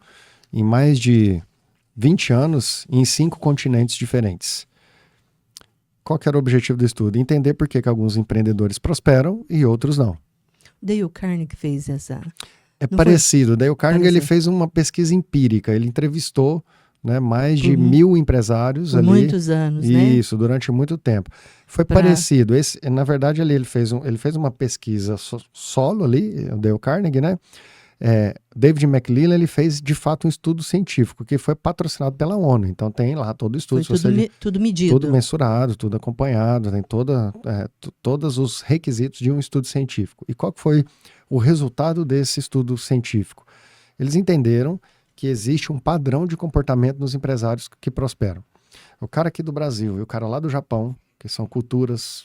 A: em mais de 20 anos em 5 continentes diferentes. Qual que era o objetivo do estudo? Entender por que alguns empreendedores prosperam e outros não.
B: Dale Carnegie fez essa...
A: É não parecido. Dale Carnegie ele fez uma pesquisa empírica. Ele entrevistou mais de 1.000 empresários
B: por
A: ali.
B: Muitos anos, né?
A: Isso, durante muito tempo. Foi parecido. Na verdade, ele fez uma pesquisa solo ali, o Dale Carnegie, né? David McLellan, ele fez de fato um estudo científico que foi patrocinado pela ONU. Então tem lá todo o estudo.
B: Foi tudo medido.
A: Tudo mensurado, tudo acompanhado, tem todos os requisitos de um estudo científico. E qual que foi o resultado desse estudo científico? Eles entenderam que existe um padrão de comportamento nos empresários que prosperam. O cara aqui do Brasil e o cara lá do Japão, que são culturas,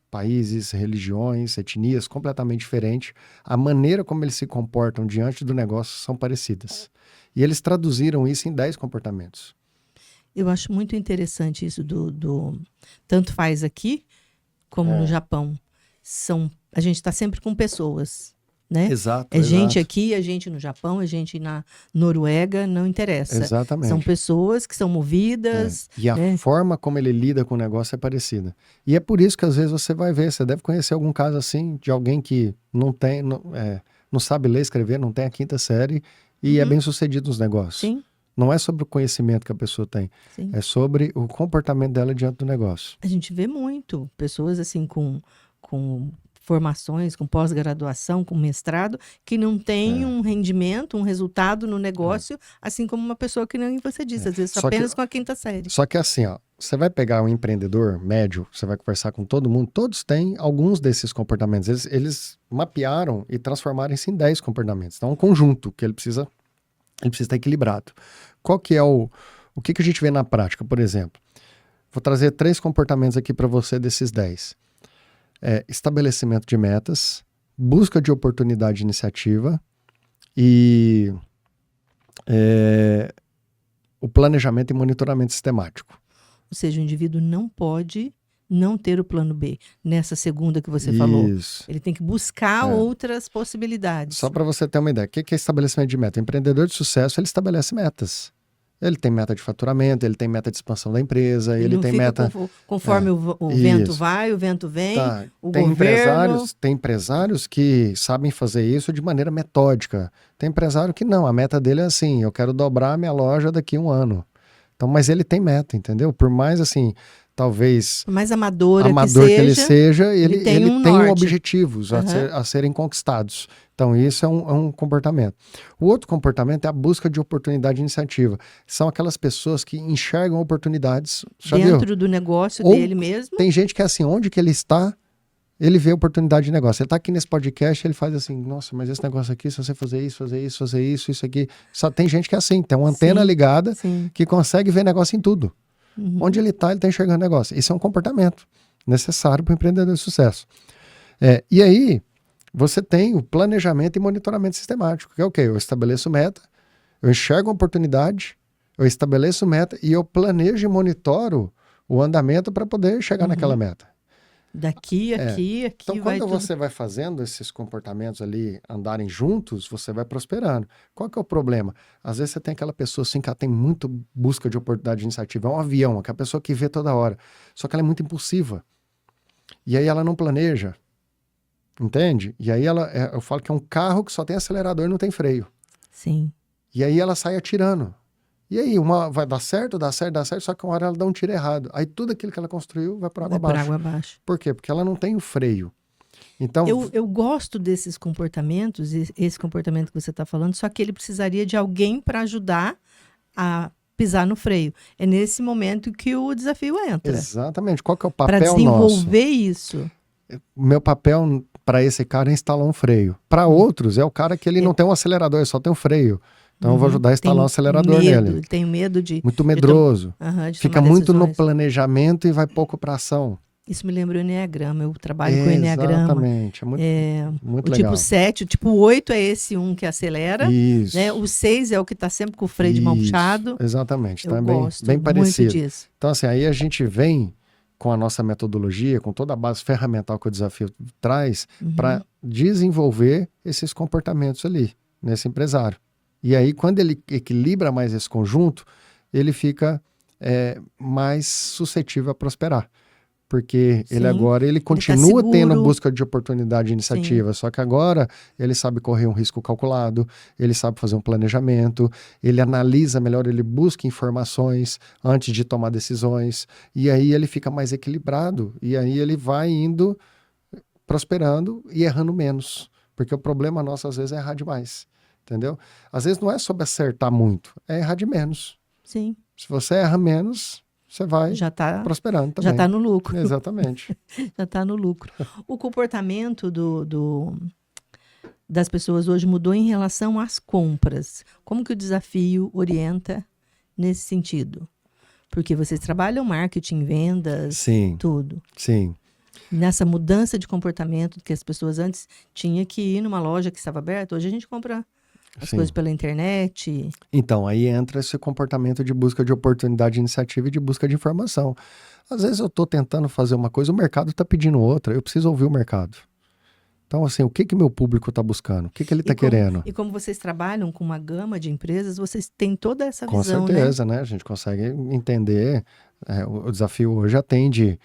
A: países, religiões, etnias completamente diferentes, a maneira como eles se comportam diante do negócio são parecidas. E eles traduziram isso em 10 comportamentos.
B: Eu acho muito interessante isso tanto faz aqui como no Japão. A gente está sempre com pessoas, né?
A: Exato.
B: Gente aqui, é gente no Japão, é gente na Noruega, não interessa.
A: Exatamente.
B: São pessoas que são movidas.
A: E a forma como ele lida com o negócio é parecida. E é por isso que às vezes você vai ver, você deve conhecer algum caso assim, de alguém que não sabe ler e escrever, não tem a 5ª série e é bem sucedido nos negócios.
B: Sim.
A: Não é sobre o conhecimento que a pessoa tem, é sobre o comportamento dela diante do negócio.
B: A gente vê muito pessoas assim com formações, com pós-graduação, com mestrado, que não tem um rendimento, um resultado no negócio, assim como uma pessoa que nem você disse, às vezes apenas com a quinta série.
A: Só que assim, ó, você vai pegar um empreendedor médio, você vai conversar com todo mundo, todos têm alguns desses comportamentos. Eles mapearam e transformaram isso em 10 comportamentos. Então é um conjunto que ele precisa estar equilibrado. Qual que é o que a gente vê na prática, por exemplo? Vou trazer 3 comportamentos aqui para você desses 10. Estabelecimento de metas, busca de oportunidade de iniciativa e o planejamento e monitoramento sistemático.
B: Ou seja, o indivíduo não pode não ter o plano B. Nessa segunda que você falou. Ele tem que buscar outras possibilidades.
A: Só para você ter uma ideia, o que é estabelecimento de meta? O empreendedor de sucesso, ele estabelece metas. Ele tem meta de faturamento, ele tem meta de expansão da empresa, ele tem meta...
B: Conforme o vento vai, o vento vem, o governo...
A: Tem empresários que sabem fazer isso de maneira metódica. Tem empresário que não, a meta dele é assim, eu quero dobrar a minha loja daqui a 1 ano. Então, mas ele tem meta, entendeu? Por mais assim, talvez...
B: Por mais amador
A: que ele seja, ele tem objetivos
B: Uhum.
A: a serem conquistados. Então, isso é um comportamento. O outro comportamento é a busca de oportunidade de iniciativa. São aquelas pessoas que enxergam oportunidades...
B: Dentro do negócio dele mesmo.
A: Tem gente que é assim, onde que ele está, ele vê oportunidade de negócio. Ele está aqui nesse podcast, ele faz assim, nossa, mas esse negócio aqui, se você fazer isso aqui... Só tem gente que é assim, tem uma antena ligada que consegue ver negócio em tudo.
B: Uhum.
A: Onde ele está enxergando negócio. Isso é um comportamento necessário para o empreendedor de sucesso. E aí... Você tem o planejamento e monitoramento sistemático, que é o quê? Eu estabeleço meta, eu enxergo uma oportunidade, eu estabeleço meta e eu planejo e monitoro o andamento para poder chegar naquela meta.
B: Daqui, aqui,
A: então,
B: vai
A: quando você vai fazendo esses comportamentos ali andarem juntos, você vai prosperando. Qual que é o problema? Às vezes você tem aquela pessoa assim que ela tem muito busca de oportunidade de iniciativa, é um avião, aquela pessoa que vê toda hora, só que ela é muito impulsiva. E aí ela não planeja. Entende? E aí eu falo que é um carro que só tem acelerador e não tem freio.
B: Sim.
A: E aí ela sai atirando. E aí uma vai dar certo, só que uma hora ela dá um tiro errado. Aí tudo aquilo que ela construiu vai por água abaixo. Por quê? Porque ela não tem o freio. Então,
B: eu gosto desses comportamentos, esse comportamento que você está falando, só que ele precisaria de alguém para ajudar a pisar no freio. É nesse momento que o desafio entra.
A: Exatamente. Qual que é o papel
B: nosso? Para desenvolver isso.
A: O meu papel para esse cara é instalar um freio. Para outros, é o cara que ele não tem um acelerador, ele só tem um freio. Então eu vou ajudar a instalar um acelerador nele.
B: Ele tem medo de...
A: Muito medroso.
B: de
A: fica muito no planejamento e vai pouco para ação.
B: Isso me lembra o Enneagrama. Eu trabalho com o Enneagrama.
A: Exatamente. É muito legal.
B: O tipo 7, o tipo 8 é esse que acelera.
A: Isso.
B: Né? O 6 é o que está sempre com o freio de mão puxado.
A: Exatamente.
B: Eu
A: também
B: gosto
A: bem parecido.
B: Muito disso.
A: Então assim, aí a gente vem com a nossa metodologia, com toda a base ferramental que o desafio traz, para desenvolver esses comportamentos ali, nesse empresário. E aí, quando ele equilibra mais esse conjunto, ele fica mais suscetível a prosperar. Porque ele continua tendo busca de oportunidade e iniciativa, só que agora ele sabe correr um risco calculado, ele sabe fazer um planejamento, ele analisa melhor, ele busca informações antes de tomar decisões, e aí ele fica mais equilibrado, e aí ele vai indo, prosperando e errando menos. Porque o problema nosso, às vezes, é errar demais, entendeu? Às vezes não é sobre acertar muito, é errar de menos.
B: Sim.
A: Se você erra menos... Você vai prosperando também.
B: Já está no lucro.
A: Exatamente.
B: Já está no lucro. O comportamento das pessoas hoje mudou em relação às compras. Como que o desafio orienta nesse sentido? Porque vocês trabalham marketing, vendas, tudo.
A: Sim.
B: Nessa mudança de comportamento que as pessoas antes tinham que ir numa loja que estava aberta, hoje a gente compra as coisas pela internet.
A: Então, aí entra esse comportamento de busca de oportunidade de iniciativa e de busca de informação. Às vezes eu estou tentando fazer uma coisa, o mercado está pedindo outra, eu preciso ouvir o mercado. Então, assim, o que meu público está buscando? O que ele está querendo?
B: E como vocês trabalham com uma gama de empresas, vocês têm toda essa
A: visão,
B: né?
A: Com certeza, né? A gente consegue entender. O desafio hoje atende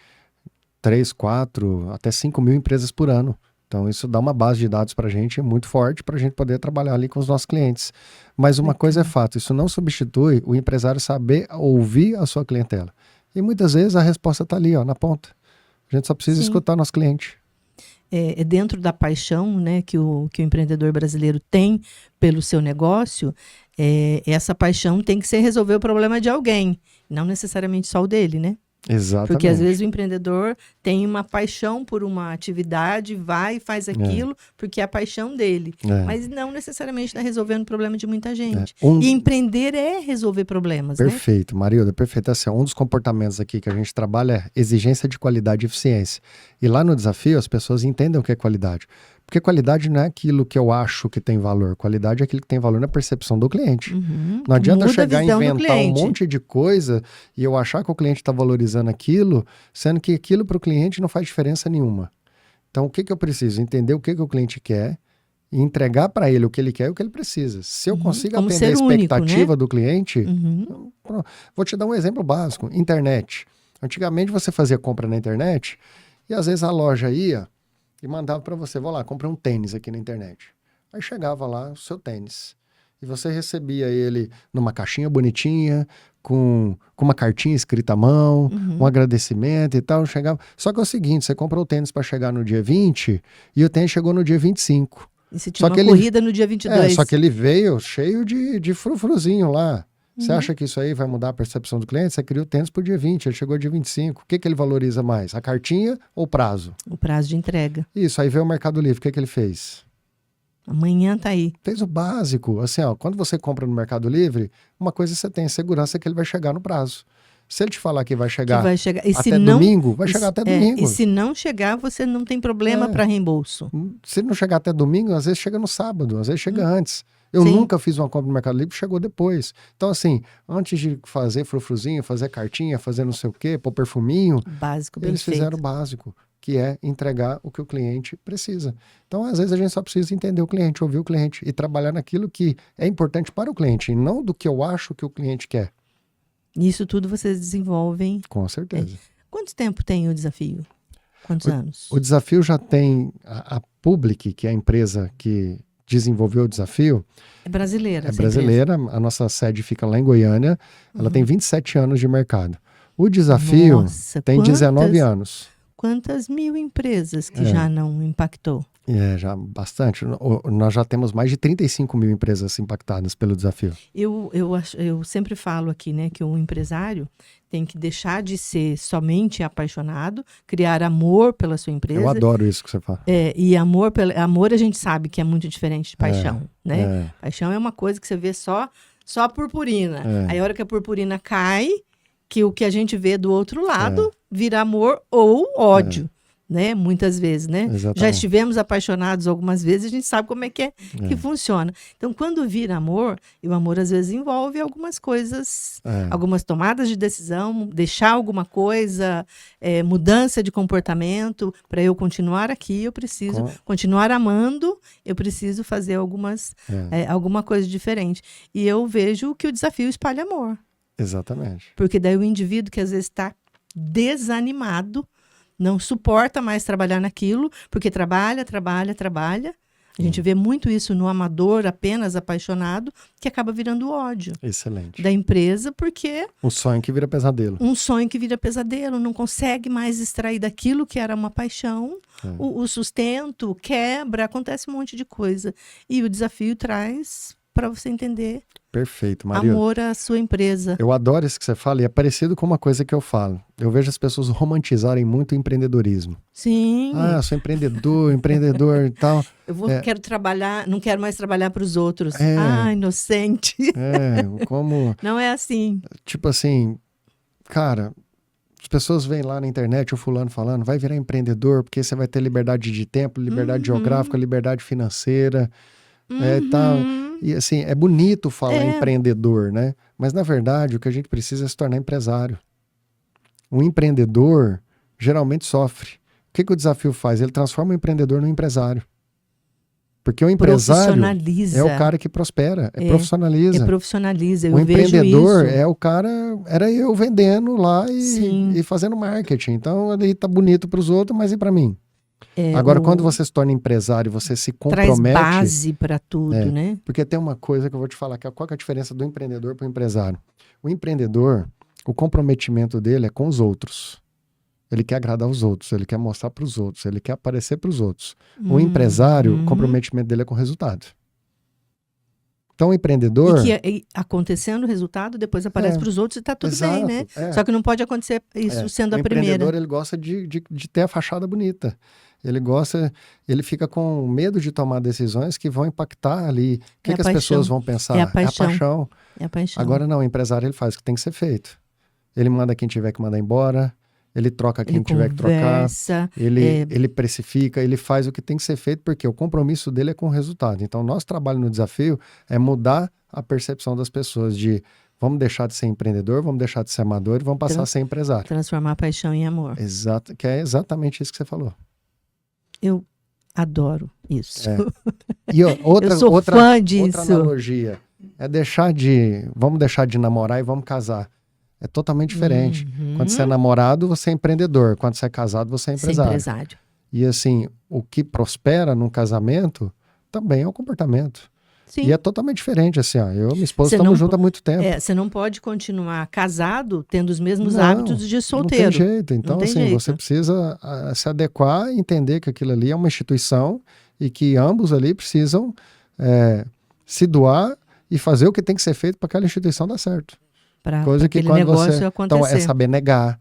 A: 3, 4, até 5 mil empresas por ano. Então, isso dá uma base de dados para a gente muito forte para a gente poder trabalhar ali com os nossos clientes. Mas uma coisa é fato, isso não substitui o empresário saber ouvir a sua clientela. E muitas vezes a resposta está ali, na ponta. A gente só precisa escutar nosso cliente.
B: é dentro da paixão, né, que o empreendedor brasileiro tem pelo seu negócio, essa paixão tem que ser resolver o problema de alguém, não necessariamente só o dele, né?
A: Exatamente.
B: Porque às vezes o empreendedor tem uma paixão por uma atividade, vai e faz aquilo porque é a paixão dele. Mas não necessariamente está resolvendo o problema de muita gente. E empreender é resolver problemas,
A: perfeito, né? Marilda, perfeito. Assim, um dos comportamentos aqui que a gente trabalha é exigência de qualidade e eficiência. E lá no desafio as pessoas entendem o que é qualidade. Porque qualidade não é aquilo que eu acho que tem valor. Qualidade é aquilo que tem valor na percepção do cliente. Não adianta eu chegar e inventar um monte de coisa e eu achar que o cliente está valorizando aquilo, sendo que aquilo para o cliente não faz diferença nenhuma. Então, o que eu preciso? Entender o que o cliente quer e entregar para ele o que ele quer e o que ele precisa. Se eu consigo atender a expectativa único, né? do cliente, vou te dar um exemplo básico. Internet. Antigamente você fazia compra na internet e às vezes a loja ia e mandava para você, vou lá, comprei um tênis aqui na internet. Aí chegava lá o seu tênis. E você recebia ele numa caixinha bonitinha, com uma cartinha escrita à mão, um agradecimento e tal. Chegava. Só que é o seguinte, você comprou o tênis para chegar no dia 20 e o tênis chegou no dia 25.
B: E você tinha uma corrida no dia 22.
A: Só que ele veio cheio de frufruzinho lá. Você acha que isso aí vai mudar a percepção do cliente? Você cria o tênis para o dia 20, ele chegou dia 25. O que ele valoriza mais? A cartinha ou o prazo?
B: O prazo de entrega.
A: Isso, aí veio o Mercado Livre. O que ele fez?
B: Amanhã tá aí.
A: Fez o básico. Assim, ó, quando você compra no Mercado Livre, uma coisa você tem segurança que ele vai chegar no prazo. Se ele te falar que vai chegar até domingo, vai chegar até domingo.
B: E se não chegar, você não tem problema para reembolso.
A: Se não chegar até domingo, às vezes chega no sábado, às vezes chega antes. Eu nunca fiz uma compra no Mercado Livre, chegou depois. Então, assim, antes de fazer frufruzinho, fazer cartinha, fazer não sei o quê, pôr perfuminho,
B: básico, bem
A: eles fizeram o básico, que é entregar o que o cliente precisa. Então, às vezes, a gente só precisa entender o cliente, ouvir o cliente e trabalhar naquilo que é importante para o cliente, e não do que eu acho que o cliente quer.
B: Isso tudo vocês desenvolvem?
A: Com certeza.
B: Quanto tempo tem o desafio? Quantos anos?
A: O desafio já tem a Public, que é a empresa que desenvolveu o desafio.
B: É brasileira.
A: É brasileira, a nossa sede fica lá em Goiânia, ela tem 27 anos de mercado. O desafio tem 19 anos.
B: Quantas mil empresas que já não impactou?
A: Já bastante. Nós já temos mais de 35 mil empresas impactadas pelo desafio.
B: Eu sempre falo aqui, né, que o empresário tem que deixar de ser somente apaixonado, criar amor pela sua empresa.
A: Eu adoro isso que você fala.
B: E amor a gente sabe que é muito diferente de paixão, né? Paixão é uma coisa que você vê só a purpurina. Aí a hora que a purpurina cai, que o que a gente vê do outro lado vira amor ou ódio. Né? Muitas vezes, né?
A: Exatamente.
B: Já estivemos apaixonados algumas vezes, a gente sabe como é que funciona. Então, quando vira amor, e o amor às vezes envolve algumas coisas, algumas tomadas de decisão, deixar alguma coisa, mudança de comportamento. Para eu continuar aqui, eu preciso continuar amando, eu preciso fazer alguma coisa diferente. E eu vejo que o desafio espalha amor.
A: Exatamente.
B: Porque daí o indivíduo que às vezes está desanimado, não suporta mais trabalhar naquilo, porque trabalha. A gente vê muito isso no amador, apenas apaixonado, que acaba virando ódio.
A: Excelente.
B: Da empresa, porque...
A: Um sonho que vira pesadelo.
B: Não consegue mais extrair daquilo que era uma paixão, o sustento, quebra, acontece um monte de coisa. E o desafio traz para você entender...
A: Perfeito, Maria.
B: Amor à sua empresa.
A: Eu adoro isso que você fala e é parecido com uma coisa que eu falo. Eu vejo as pessoas romantizarem muito o empreendedorismo.
B: Sim.
A: Sou empreendedor e tal.
B: Quero trabalhar, não quero mais trabalhar para os outros. Inocente.
A: Como...
B: Não é assim.
A: Tipo assim, cara, as pessoas veem lá na internet o fulano falando, vai virar empreendedor porque você vai ter liberdade de tempo, liberdade geográfica, liberdade financeira, e tal. E assim, é bonito falar empreendedor, né? Mas na verdade o que a gente precisa é se tornar empresário. Um empreendedor geralmente sofre. O que o desafio faz? Ele transforma o empreendedor num empresário. Porque o empresário é o cara que prospera, profissionaliza.
B: Profissionaliza,
A: o empreendedor é o cara, era eu vendendo lá e fazendo marketing. Então ele tá bonito para os outros, mas e para mim? Agora, quando você se torna empresário, você se compromete...
B: Traz base para tudo, né?
A: Porque tem uma coisa que eu vou te falar, qual que é a diferença do empreendedor para o empresário? O empreendedor, o comprometimento dele é com os outros. Ele quer agradar os outros, ele quer mostrar para os outros, ele quer aparecer para os outros. O empresário, o comprometimento dele é com o resultado. Então, o empreendedor...
B: E acontecendo o resultado, depois aparece para os outros e está tudo bem, né? Só que não pode acontecer isso sendo a primeira.
A: O empreendedor, ele gosta de ter a fachada bonita. Ele fica com medo de tomar decisões que vão impactar ali. O que as pessoas vão pensar?
B: É a paixão.
A: É a paixão. Agora não, o empresário, ele faz o que tem que ser feito. Ele manda quem tiver que mandar embora, ele troca quem tiver que trocar, ele precifica, ele faz o que tem que ser feito, porque o compromisso dele é com o resultado. Então, nosso trabalho no desafio é mudar a percepção das pessoas de vamos deixar de ser empreendedor, vamos deixar de ser amador e vamos passar a ser empresário.
B: Transformar a paixão em amor.
A: Exato, que é exatamente isso que você falou.
B: Eu adoro isso.
A: E outra,
B: eu sou fã disso.
A: Outra analogia é vamos deixar de namorar e vamos casar. É totalmente diferente. Quando você é namorado, você é empreendedor. Quando você é casado, você é empresário. E assim, o que prospera num casamento também é o comportamento.
B: Sim.
A: E é totalmente diferente, assim, ó. Eu e minha esposa estamos juntos há muito tempo.
B: Você não pode continuar casado tendo os mesmos hábitos de solteiro.
A: Não tem jeito. Então, você precisa se adequar e entender que aquilo ali é uma instituição e que ambos ali precisam se doar e fazer o que tem que ser feito para aquela instituição dar certo.
B: Coisa que quando negócio acontecer.
A: Então, é saber negar,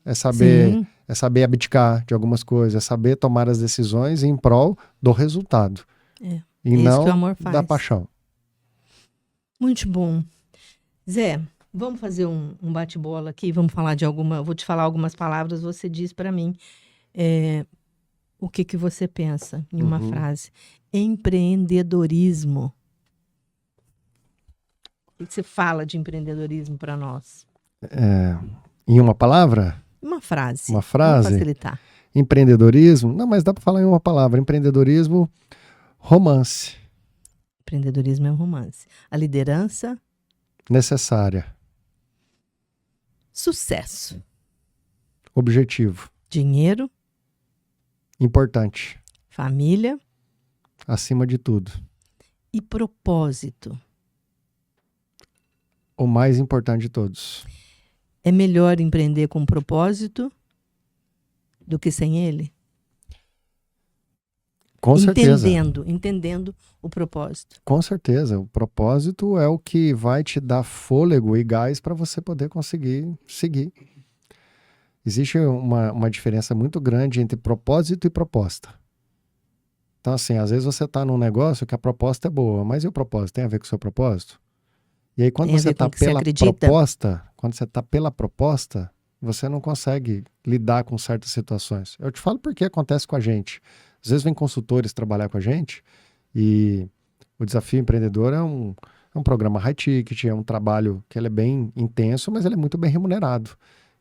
A: é saber abdicar de algumas coisas, é saber tomar as decisões em prol do resultado. E não
B: que o amor faz.
A: Da paixão.
B: Muito bom. Zé, vamos fazer um bate-bola aqui, vamos falar vou te falar algumas palavras, você diz para mim o que você pensa em uma frase. Empreendedorismo. O que você fala de empreendedorismo para nós?
A: Em uma palavra?
B: Uma frase.
A: Uma frase?
B: Vamos facilitar.
A: Empreendedorismo? Não, mas dá para falar em uma palavra. Empreendedorismo, romance.
B: Empreendedorismo é um romance. A liderança?
A: Necessária.
B: Sucesso.
A: Objetivo.
B: Dinheiro?
A: Importante.
B: Família?
A: Acima de tudo.
B: E propósito?
A: O mais importante de todos.
B: É melhor empreender com propósito do que sem ele?
A: Com certeza.
B: Entendendo o propósito.
A: Com certeza. O propósito é o que vai te dar fôlego e gás para você poder conseguir seguir. Existe uma diferença muito grande entre propósito e proposta. Então, assim, às vezes você está num negócio que a proposta é boa, mas e o propósito? Tem a ver com o seu propósito? E aí, quando você está pela proposta, você não consegue lidar com certas situações. Eu te falo porque acontece com a gente. Às vezes vem consultores trabalhar com a gente e o Desafio Empreendedor é um programa high ticket, é um trabalho que ele é bem intenso, mas ele é muito bem remunerado.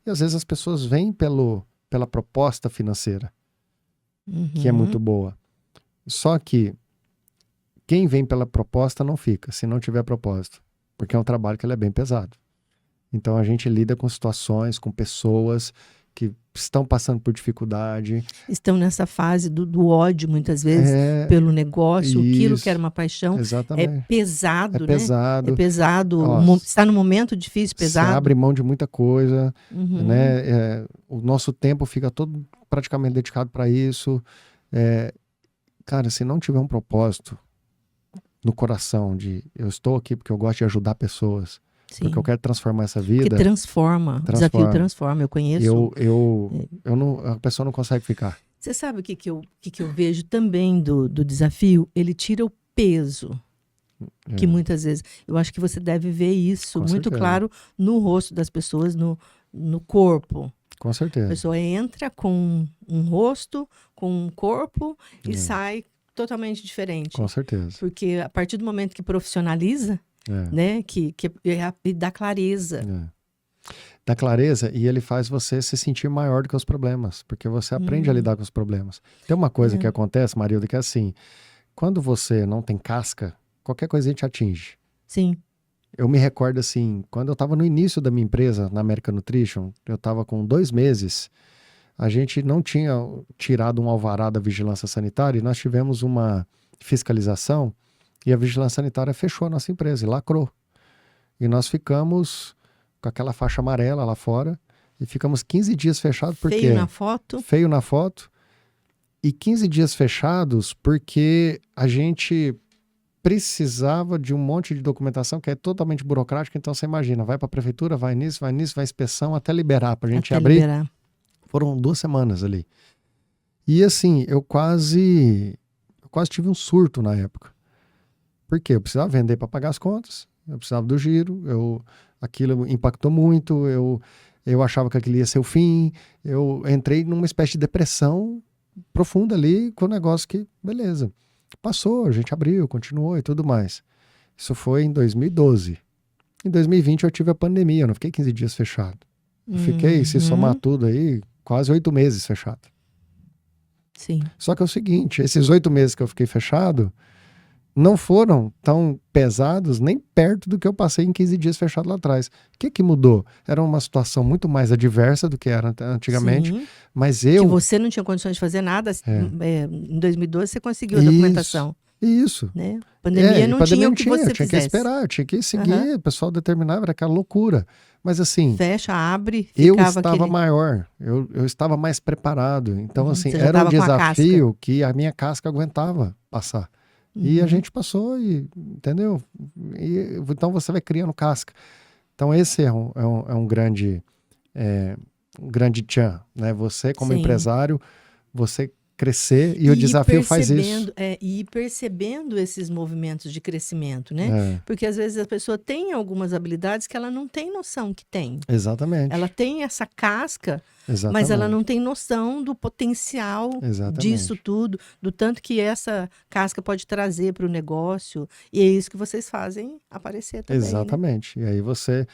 A: E às vezes as pessoas vêm pela proposta financeira, que é muito boa. Só que quem vem pela proposta não fica, se não tiver propósito. Porque é um trabalho que ele é bem pesado. Então a gente lida com situações, com pessoas que estão passando por dificuldade. Estão
B: nessa fase do ódio, muitas vezes, pelo negócio, aquilo que era uma paixão.
A: Exatamente.
B: É pesado, né?
A: Pesado.
B: É pesado. Está num momento difícil, pesado.
A: Você abre mão de muita coisa, né? O nosso tempo fica todo praticamente dedicado para isso. Cara, se não tiver um propósito no coração de eu estou aqui porque eu gosto de ajudar pessoas, porque eu quero transformar essa vida.
B: Que transforma. Desafio transforma. Eu conheço.
A: A pessoa não consegue ficar.
B: Você sabe o que eu vejo também do desafio? Ele tira o peso. Que muitas vezes. Eu acho que você deve ver isso muito claro no rosto das pessoas, no corpo.
A: Com certeza.
B: A pessoa entra com um rosto, com um corpo e sai totalmente diferente.
A: Com certeza.
B: Porque a partir do momento que profissionaliza, né, que dá clareza.
A: Dá clareza e ele faz você se sentir maior do que os problemas, porque você aprende a lidar com os problemas. Tem uma coisa que acontece, Marilda, que é assim, quando você não tem casca, qualquer coisa te atinge.
B: Sim.
A: Eu me recordo assim, quando eu estava no início da minha empresa, na American Nutrition, eu estava com 2 meses, a gente não tinha tirado um alvará da vigilância sanitária e nós tivemos uma fiscalização e a vigilância sanitária fechou a nossa empresa e lacrou. E nós ficamos com aquela faixa amarela lá fora E ficamos 15 dias fechados porque...
B: Feio na foto.
A: Feio na foto. E 15 dias fechados porque a gente precisava de um monte de documentação que é totalmente burocrática. Então, você imagina, vai para a prefeitura, vai nisso, vai inspeção, até liberar para a gente abrir.
B: Liberar.
A: Foram 2 semanas ali. E assim, eu quase tive um surto na época. Por quê? Eu precisava vender para pagar as contas, eu precisava do giro, aquilo impactou muito, eu achava que aquilo ia ser o fim, eu entrei numa espécie de depressão profunda ali com o negócio que, beleza, passou, a gente abriu, continuou e tudo mais. Isso foi em 2012. Em 2020 eu tive a pandemia, eu não fiquei 15 dias fechado. Eu fiquei, se somar tudo aí, quase 8 meses fechado.
B: Sim.
A: Só que é o seguinte, esses 8 meses que eu fiquei fechado não foram tão pesados nem perto do que eu passei em 15 dias fechado lá atrás. O que mudou? Era uma situação muito mais adversa do que era antigamente,
B: Sim.
A: mas
B: Que você não tinha condições de fazer nada. Em 2012 você conseguiu a documentação.
A: Isso.
B: Né? Pandemia não tinha o que você
A: eu tinha
B: fizesse.
A: que esperar, eu tinha que seguir, o pessoal determinava, era aquela loucura. Mas assim...
B: Fecha, abre,
A: eu estava maior, eu estava mais preparado. Então assim, era um desafio que a minha casca aguentava passar. E a gente passou, entendeu? Então você vai criando casca. Então esse é um grande tchan, né? Você como empresário, você crescer e o desafio faz isso.
B: E ir percebendo esses movimentos de crescimento, né? Porque às vezes a pessoa tem algumas habilidades que ela não tem noção que tem.
A: Exatamente.
B: Ela tem essa casca, mas ela não tem noção do potencial disso tudo, do tanto que essa casca pode trazer para o negócio. E é isso que vocês fazem aparecer também.
A: Exatamente.
B: Né?
A: E aí você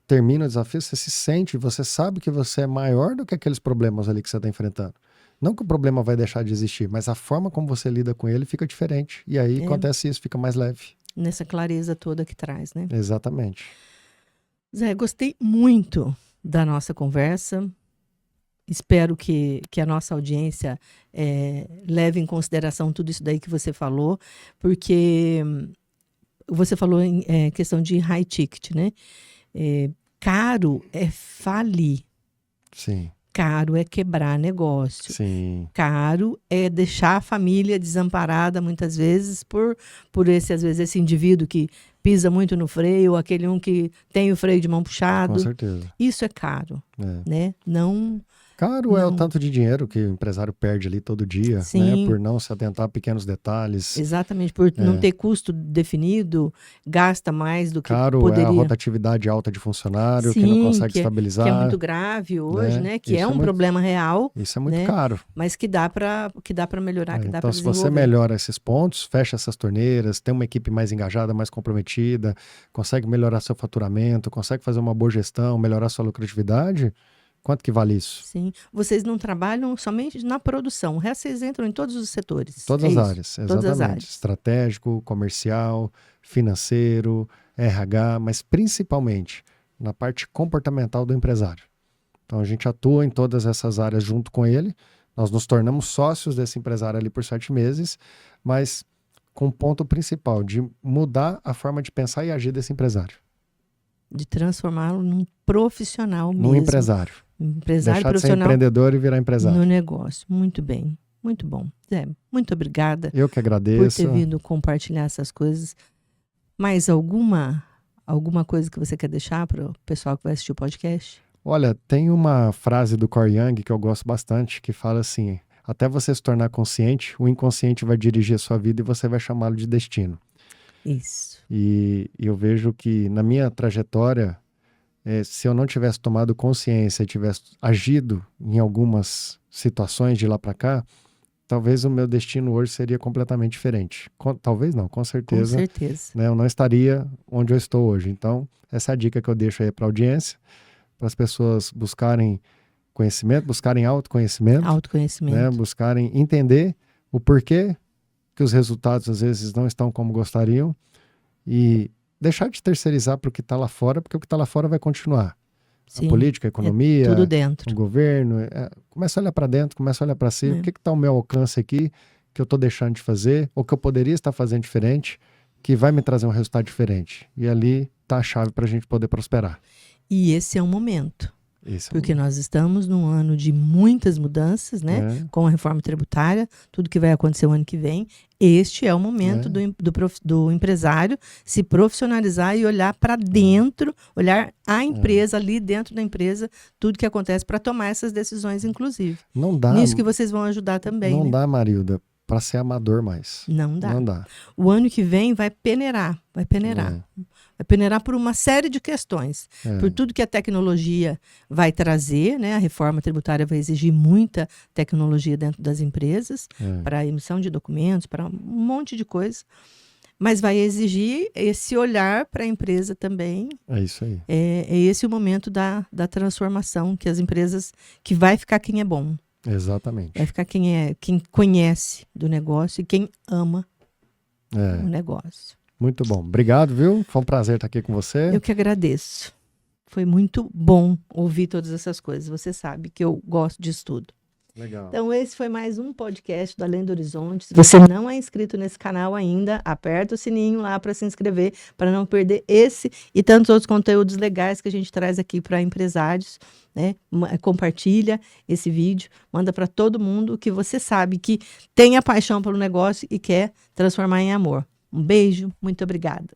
A: termina o desafio, você se sente, você sabe que você é maior do que aqueles problemas ali que você está enfrentando. Não que o problema vai deixar de existir, mas a forma como você lida com ele fica diferente. E aí acontece isso, fica mais leve.
B: Nessa clareza toda que traz, né?
A: Exatamente.
B: Zé, gostei muito da nossa conversa. Espero que a nossa audiência leve em consideração tudo isso daí que você falou, porque você falou em questão de high ticket, né? Caro é falir.
A: Sim.
B: Caro é quebrar negócio.
A: Sim.
B: Caro é deixar a família desamparada muitas vezes por esse indivíduo que pisa muito no freio, aquele que tem o freio de mão puxado.
A: Com certeza.
B: Isso é caro, né?
A: Caro é o tanto de dinheiro que o empresário perde ali todo dia, né? Por não se atentar a pequenos detalhes.
B: Exatamente, por não ter custo definido, gasta mais do que
A: caro
B: poderia.
A: É a rotatividade alta de funcionário, que não consegue estabilizar.
B: Que é muito grave hoje, né? Que
A: isso
B: é um problema real.
A: Isso é muito caro.
B: Mas que dá para melhorar, que dá para desenvolver.
A: Então, se você melhora esses pontos, fecha essas torneiras, tem uma equipe mais engajada, mais comprometida, consegue melhorar seu faturamento, consegue fazer uma boa gestão, melhorar sua lucratividade... Quanto que vale isso?
B: Sim. Vocês não trabalham somente na produção, o resto vocês entram em todos os setores.
A: Todas as áreas, exatamente.
B: Todas as áreas.
A: Estratégico, comercial, financeiro, RH, mas principalmente na parte comportamental do empresário. Então a gente atua em todas essas áreas junto com ele, nós nos tornamos sócios desse empresário ali por 7 meses, mas com o ponto principal de mudar a forma de pensar e agir desse empresário.
B: De transformá-lo num profissional mesmo.
A: Num empresário.
B: Empresário
A: Deixar
B: profissional.
A: De ser empreendedor e virar empresário.
B: No negócio. Muito bem. Muito bom. Zé, muito obrigada.
A: Eu que agradeço.
B: Por ter vindo compartilhar essas coisas. Mais alguma coisa que você quer deixar para o pessoal que vai assistir o podcast?
A: Olha, tem uma frase do Carl Jung que eu gosto bastante, que fala assim: até você se tornar consciente, o inconsciente vai dirigir a sua vida e você vai chamá-lo de destino.
B: Isso.
A: E eu vejo que na minha trajetória, se eu não tivesse tomado consciência e tivesse agido em algumas situações de lá para cá, talvez o meu destino hoje seria completamente diferente. Talvez não, com certeza.
B: Com certeza.
A: Né, eu não estaria onde eu estou hoje. Então, essa é a dica que eu deixo aí para a audiência, para as pessoas buscarem conhecimento, buscarem autoconhecimento.
B: Autoconhecimento.
A: Né, buscarem entender o porquê que os resultados às vezes não estão como gostariam e deixar de terceirizar para o que está lá fora, porque o que está lá fora vai continuar. Sim, a política, a economia,
B: tudo dentro.
A: O governo. Começa a olhar para dentro, começa a olhar para si. O que está ao meu alcance aqui, que eu estou deixando de fazer, ou que eu poderia estar fazendo diferente, que vai me trazer um resultado diferente. E ali está a chave para a gente poder prosperar.
B: E esse é o momento.
A: Esse é
B: porque nós estamos num ano de muitas mudanças, né? Com a reforma tributária, tudo que vai acontecer o ano que vem. Este é o momento do empresário se profissionalizar e olhar para dentro, olhar a empresa ali dentro da empresa, tudo que acontece para tomar essas decisões, inclusive.
A: Não dá.
B: Nisso que vocês vão ajudar também,
A: Não
B: né?
A: dá, Marilda, para ser amador mais.
B: Não dá.
A: Não dá.
B: O ano que vem vai peneirar. Vai peneirar por uma série de questões. Por tudo que a tecnologia vai trazer, né? A reforma tributária vai exigir muita tecnologia dentro das empresas, para emissão de documentos, para um monte de coisa. Mas vai exigir esse olhar para a empresa também.
A: É isso aí.
B: É esse o momento da transformação, que as empresas, que vai ficar quem é bom.
A: Exatamente.
B: Vai ficar quem conhece do negócio e quem ama o negócio.
A: Muito bom. Obrigado, viu? Foi um prazer estar aqui com você.
B: Eu que agradeço. Foi muito bom ouvir todas essas coisas. Você sabe que eu gosto disso tudo.
A: Legal.
B: Então, esse foi mais um podcast do Além do Horizonte. Se você não é inscrito nesse canal ainda, aperta o sininho lá para se inscrever, para não perder esse e tantos outros conteúdos legais que a gente traz aqui para empresários, né? Compartilha esse vídeo, manda para todo mundo que você sabe que tem a paixão pelo negócio e quer transformar em amor. Um beijo, muito obrigada.